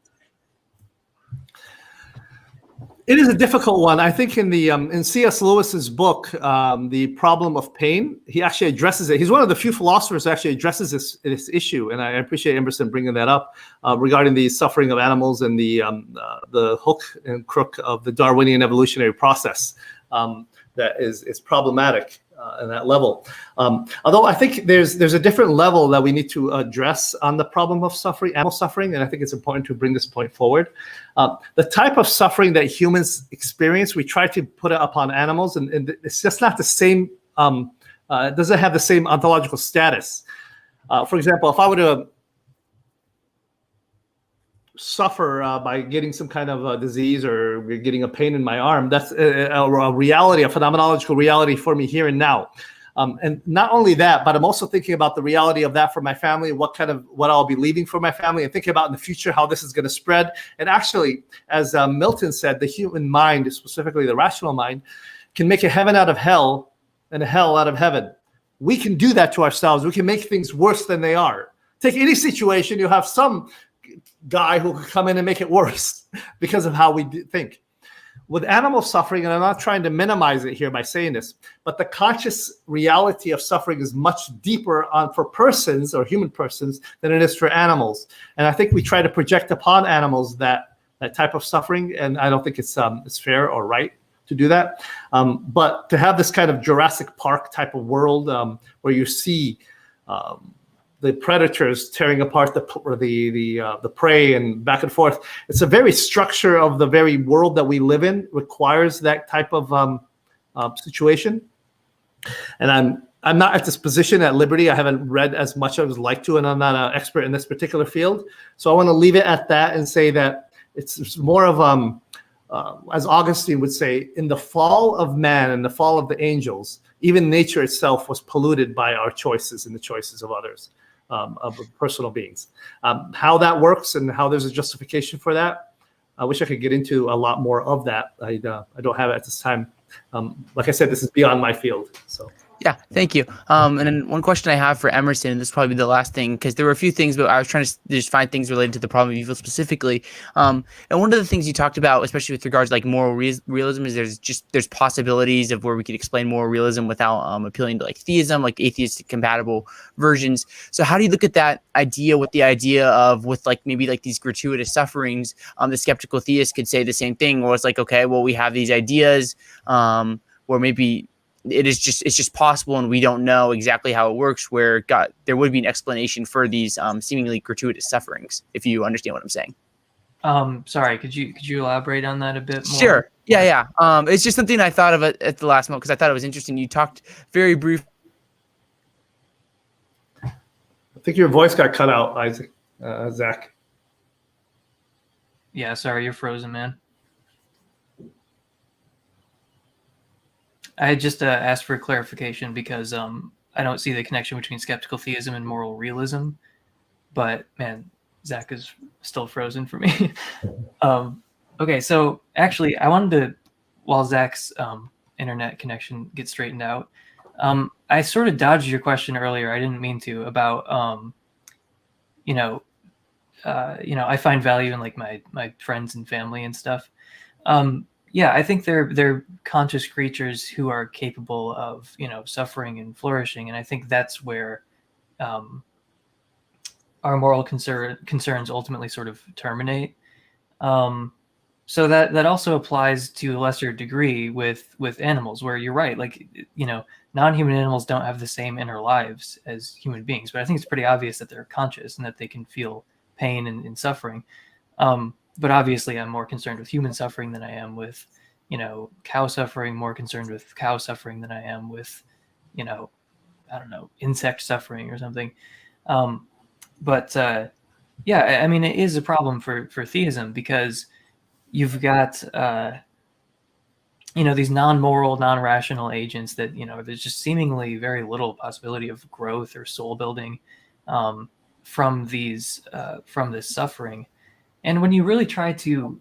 It is a difficult one. I think in C.S. Lewis's book, The Problem of Pain, he actually addresses it. He's one of the few philosophers who actually addresses this issue, and I appreciate Emerson bringing that up regarding the suffering of animals and the hook and crook of the Darwinian evolutionary process that is problematic at that level. Although I think there's a different level that we need to address on the problem of suffering, animal suffering, and I think it's important to bring this point forward. The type of suffering that humans experience, we try to put it upon animals, and it's just not the same. It doesn't have the same ontological status. For example, if I were to suffer by getting some kind of a disease or getting a pain in my arm, that's a reality, a phenomenological reality for me here and now. And not only that, but I'm also thinking about the reality of that for my family, what I'll be leaving for my family, and thinking about in the future how this is going to spread. And actually, as Milton said, the human mind, specifically the rational mind, can make a heaven out of hell and a hell out of heaven. We can do that to ourselves. We can make things worse than they are. Take any situation, you'll have some guy who could come in and make it worse because of how we think. With animal suffering, and I'm not trying to minimize it here by saying this, but the conscious reality of suffering is much deeper for persons or human persons than it is for animals. And I think we try to project upon animals that type of suffering, and I don't think it's fair or right to do that. But to have this kind of Jurassic Park type of world where you see the predators tearing apart the prey and back and forth. It's a very structure of the very world that we live in requires that type of situation. And I'm not at this position at liberty. I haven't read as much as I would like to, and I'm not an expert in this particular field. So I want to leave it at that and say that it's more of as Augustine would say, in the fall of man and the fall of the angels, even nature itself was polluted by our choices and the choices of others. Of personal beings. How that works and how there's a justification for that, I wish I could get into a lot more of that. I don't have it at this time. Like I said, this is beyond my field. So. Yeah, thank you. And then one question I have for Emerson, and this is probably the last thing, because there were a few things, but I was trying to just find things related to the problem of evil specifically. And one of the things you talked about, especially with regards to like moral realism, is there's possibilities of where we could explain moral realism without appealing to like theism, like atheistic compatible versions. So how do you look at that idea with the idea of with like maybe like these gratuitous sufferings? The skeptical theist could say the same thing, or it's like, okay, well, we have these ideas where maybe it's just possible and we don't know exactly how it works, where there would be an explanation for these seemingly gratuitous sufferings, if you understand what I'm saying. Sorry, could you elaborate on that a bit more? Sure. Yeah. It's just something I thought of at the last moment because I thought it was interesting. You talked very brief. I think your voice got cut out, Isaac. Zach. Yeah, sorry, you're frozen, man. I had just asked for clarification because I don't see the connection between skeptical theism and moral realism. But man, Zach is still frozen for me. Okay, so actually, I wanted to, while Zach's internet connection gets straightened out, I sort of dodged your question earlier. I didn't mean to about I find value in like my friends and family and stuff. Yeah, I think they're conscious creatures who are capable of, suffering and flourishing. And I think that's where our moral concerns ultimately sort of terminate. So that also applies to a lesser degree with animals, where you're right. Like, non-human animals don't have the same inner lives as human beings. But I think it's pretty obvious that they're conscious and that they can feel pain and suffering. But obviously, I'm more concerned with human suffering than I am with, cow suffering. More concerned with cow suffering than I am with, I don't know, insect suffering or something. Yeah, I mean, it is a problem for theism, because you've got these non-moral, non-rational agents that there's just seemingly very little possibility of growth or soul building from this suffering. And when you really try to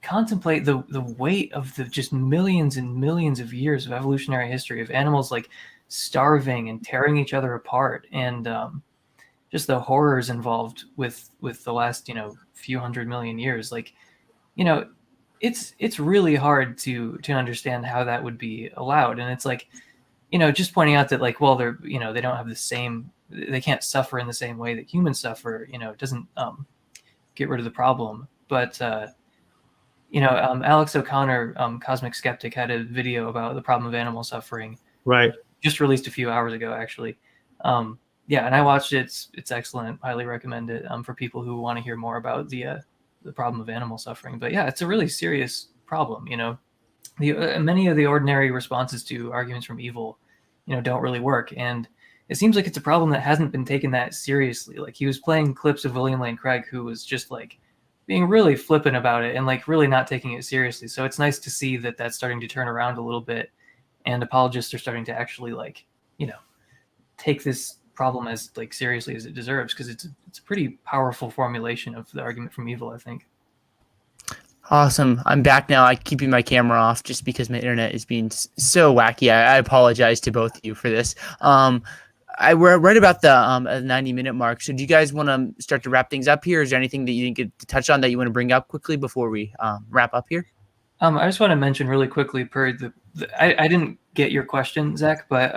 contemplate the weight of the just millions and millions of years of evolutionary history of animals like starving and tearing each other apart, and just the horrors involved with the last few 100 million years, like it's really hard to understand how that would be allowed. And it's like just pointing out that, like, well, they're they don't have the same, they can't suffer in the same way that humans suffer, it doesn't get rid of the problem. But Alex O'Connor, Cosmic Skeptic, had a video about the problem of animal suffering, right, just released a few hours ago, actually. Yeah, and I watched it. It's excellent. Highly recommend it for people who want to hear more about the problem of animal suffering. But yeah, it's a really serious problem. Many of the ordinary responses to arguments from evil, don't really work, and it seems like it's a problem that hasn't been taken that seriously. Like, he was playing clips of William Lane Craig, who was just like being really flippant about it and like really not taking it seriously. So it's nice to see that that's starting to turn around a little bit, and apologists are starting to actually take this problem as seriously as it deserves, because it's a pretty powerful formulation of the argument from evil, I think. Awesome. I'm back now. I'm keeping my camera off just because my internet is being so wacky. I apologize to both of you for this. We're right about the 90-minute mark. So do you guys want to start to wrap things up here? Is there anything that you didn't get to touch on that you want to bring up quickly before we wrap up here? I just want to mention really quickly, I didn't get your question, Zach, but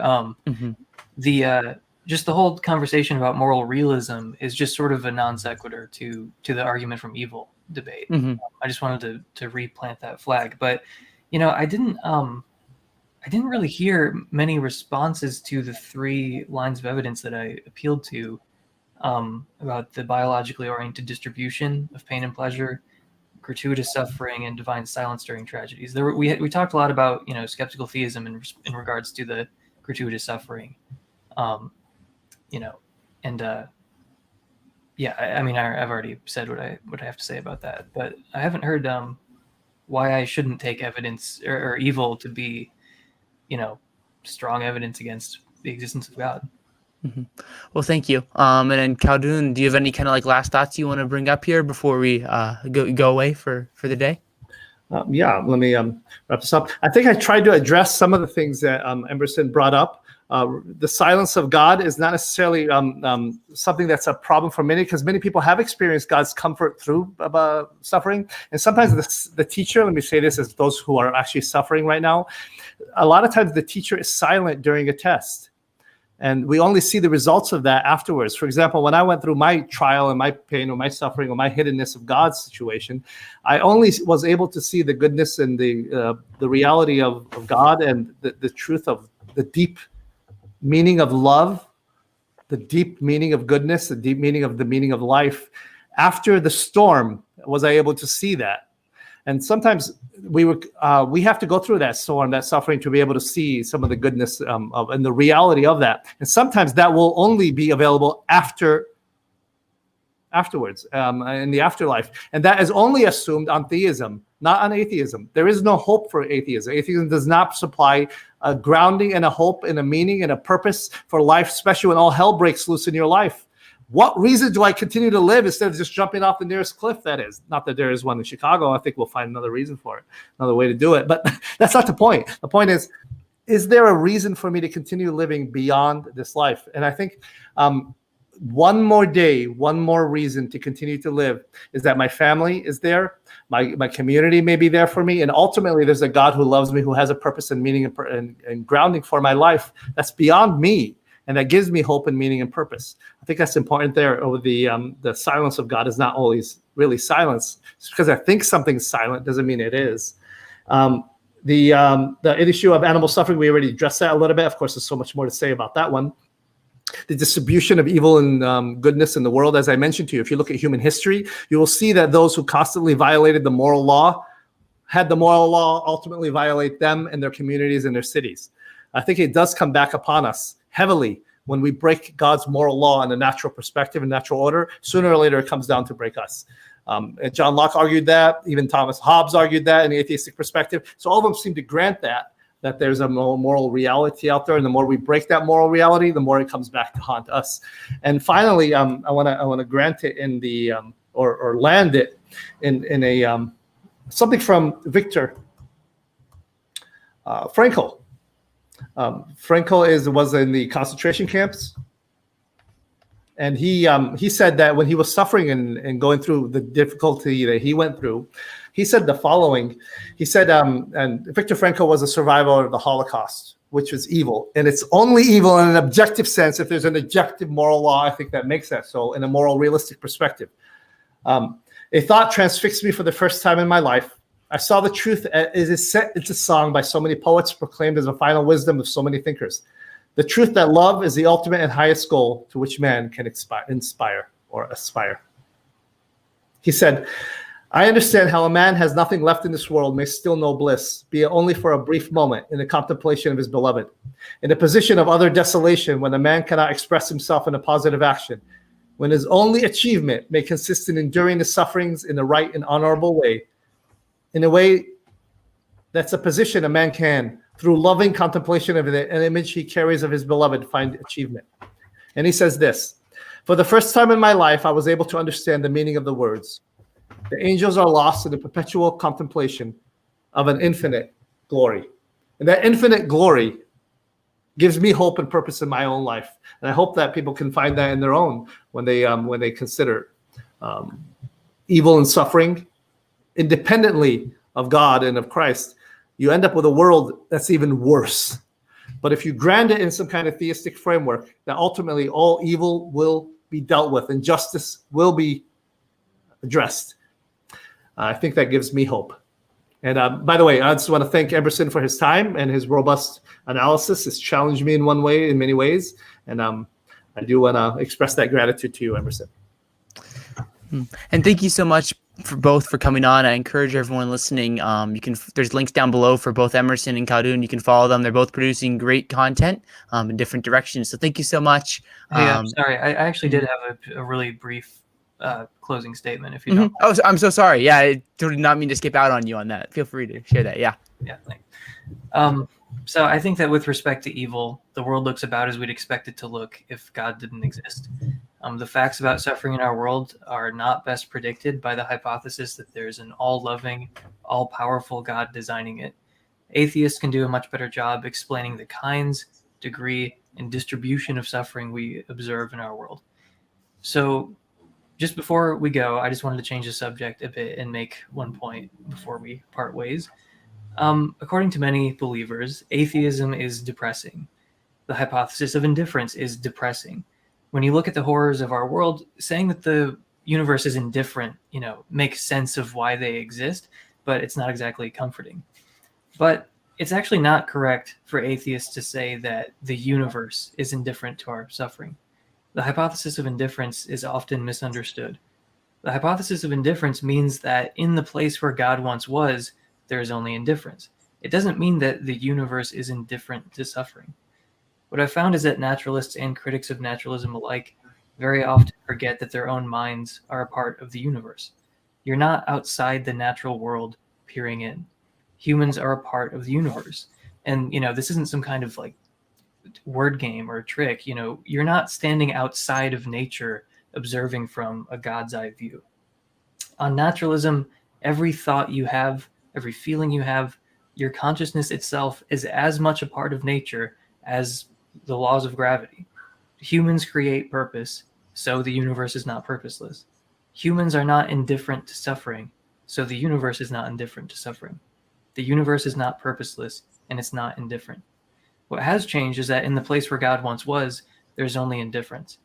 just the whole conversation about moral realism is just sort of a non sequitur to the argument from evil debate. I just wanted to replant that flag. But I didn't really hear many responses to the 3 lines of evidence that I appealed to about the biologically oriented distribution of pain and pleasure, gratuitous suffering, and divine silence during tragedies. We talked a lot about skeptical theism in regards to the gratuitous suffering. I mean, I've already said what I have to say about that, but I haven't heard why I shouldn't take evidence or evil to be, strong evidence against the existence of God. Well, thank you. And then Khaldoun, do you have any kind of last thoughts you want to bring up here before we go away for the day? Yeah, let me wrap this up. I think I tried to address some of the things that Emerson brought up. The silence of God is not necessarily something that's a problem for many, because many people have experienced God's comfort through suffering. And sometimes the teacher, let me say this as those who are actually suffering right now, a lot of times the teacher is silent during a test. And we only see the results of that afterwards. For example, when I went through my trial and my pain or my suffering or my hiddenness of God's situation, I only was able to see the goodness and the reality of God, and the truth of the deep meaning of love, the deep meaning of goodness, the deep meaning of life. After the storm was I able to see that. And sometimes we have to go through that storm, that suffering, to be able to see some of the goodness and the reality of that. And sometimes that will only be available afterwards, in the afterlife. And that is only assumed on theism, not on atheism. There is no hope for atheism. Atheism does not supply a grounding and a hope and a meaning and a purpose for life, especially when all hell breaks loose in your life. What reason do I continue to live instead of just jumping off the nearest cliff? That is, not that there is one in Chicago. I think we'll find another reason for it, another way to do it. But that's not the point. The point is there a reason for me to continue living beyond this life? And I think one more day, one more reason to continue to live is that my family is there. My community may be there for me. And ultimately, there's a God who loves me, who has a purpose and meaning and grounding for my life that's beyond me. And that gives me hope and meaning and purpose. I think that's important there. Over the silence of God is not always really silence. Just because I think something's silent doesn't mean it is. The issue of animal suffering, we already addressed that a little bit. Of course, there's so much more to say about that one. the distribution of evil and goodness in the world. As I mentioned to you, if you look at human history, you will see that those who constantly violated the moral law had the moral law ultimately violate them and their communities and their cities. I think it does come back upon us heavily when we break God's moral law in a natural perspective and natural order. Sooner or later, it comes down to break us. And John Locke argued that. Even Thomas Hobbes argued that in the atheistic perspective. So all of them seem to grant that there's a moral reality out there, and the more we break that moral reality, the more it comes back to haunt us. And finally, I want to grant it in the or land it in a something from Viktor Frankl. Frankl was in the concentration camps, and he said that when he was suffering and going through the difficulty that he went through, he said the following. He said, and Viktor Frankl was a survivor of the Holocaust, which was evil. And it's only evil in an objective sense. If there's an objective moral law, I think that makes that so in a moral, realistic perspective. A thought transfixed me for the first time in my life. I saw the truth as it set into song by so many poets, proclaimed as a final wisdom of so many thinkers. The truth that love is the ultimate and highest goal to which man can inspire or aspire. He said, I understand how a man has nothing left in this world may still know bliss, be it only for a brief moment in the contemplation of his beloved. In a position of utter desolation, when a man cannot express himself in a positive action, when his only achievement may consist in enduring the sufferings in the right and honorable way, in a way that's a position a man can, through loving contemplation of an image he carries of his beloved, find achievement. And he says this, for the first time in my life, I was able to understand the meaning of the words. The angels are lost in the perpetual contemplation of an infinite glory. And that infinite glory gives me hope and purpose in my own life. And I hope that people can find that in their own when they consider evil and suffering independently of God and of Christ. You end up with a world that's even worse. But if you ground it in some kind of theistic framework, that ultimately all evil will be dealt with and justice will be addressed. I think that gives me hope. And by the way, I just want to thank Emerson for his time and his robust analysis. It's challenged me in many ways. And I do want to express that gratitude to you, Emerson. And thank you so much for coming on. I encourage everyone listening. There's links down below for both Emerson and Khaldoun. You can follow them. They're both producing great content in different directions. So thank you so much. Hey, sorry, I actually did have a really brief closing statement, if you don't. Oh, I'm so sorry. Yeah, I did not mean to skip out on you on that. Feel free to share that. Yeah. Yeah, thanks. So I think that with respect to evil, the world looks about as we'd expect it to look if God didn't exist. The facts about suffering in our world are not best predicted by the hypothesis that there's an all-loving, all-powerful God designing it. Atheists can do a much better job explaining the kinds, degree, and distribution of suffering we observe in our world. So just before we go, I just wanted to change the subject a bit and make one point before we part ways. According to many believers, atheism is depressing. The hypothesis of indifference is depressing. When you look at the horrors of our world, saying that the universe is indifferent, makes sense of why they exist, but it's not exactly comforting. But it's actually not correct for atheists to say that the universe is indifferent to our suffering. The hypothesis of indifference is often misunderstood. The hypothesis of indifference means that in the place where God once was, there is only indifference. It doesn't mean that the universe is indifferent to suffering. What I've found is that naturalists and critics of naturalism alike very often forget that their own minds are a part of the universe. You're not outside the natural world peering in. Humans are a part of the universe. And, this isn't some kind of word game or a trick. You're not standing outside of nature observing from a God's eye view. On naturalism, every thought you have, every feeling you have, your consciousness itself is as much a part of nature as the laws of gravity. Humans create purpose, so the universe is not purposeless. Humans are not indifferent to suffering, so the universe is not indifferent to suffering. The universe is not purposeless, and it's not indifferent. What has changed is that in the place where God once was, there's only indifference.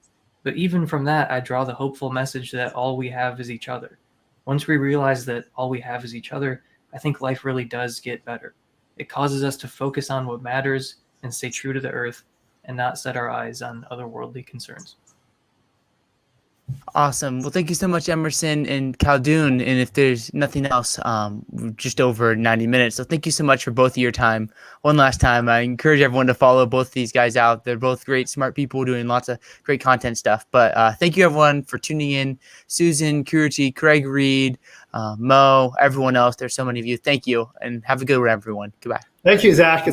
But even from that, I draw the hopeful message that all we have is each other. Once we realize that all we have is each other, I think life really does get better. It causes us to focus on what matters and stay true to the earth and not set our eyes on otherworldly concerns. Awesome. Well, thank you so much, Emerson and Khaldoun. And if there's nothing else, we're just over 90 minutes. So thank you so much for both of your time. One last time, I encourage everyone to follow both of these guys out. They're both great, smart people doing lots of great content stuff. But thank you, everyone, for tuning in. Susan, Kuruchi, Craig Reed, Mo, everyone else. There's so many of you. Thank you, and have a good one, everyone. Goodbye. Thank you, Zach.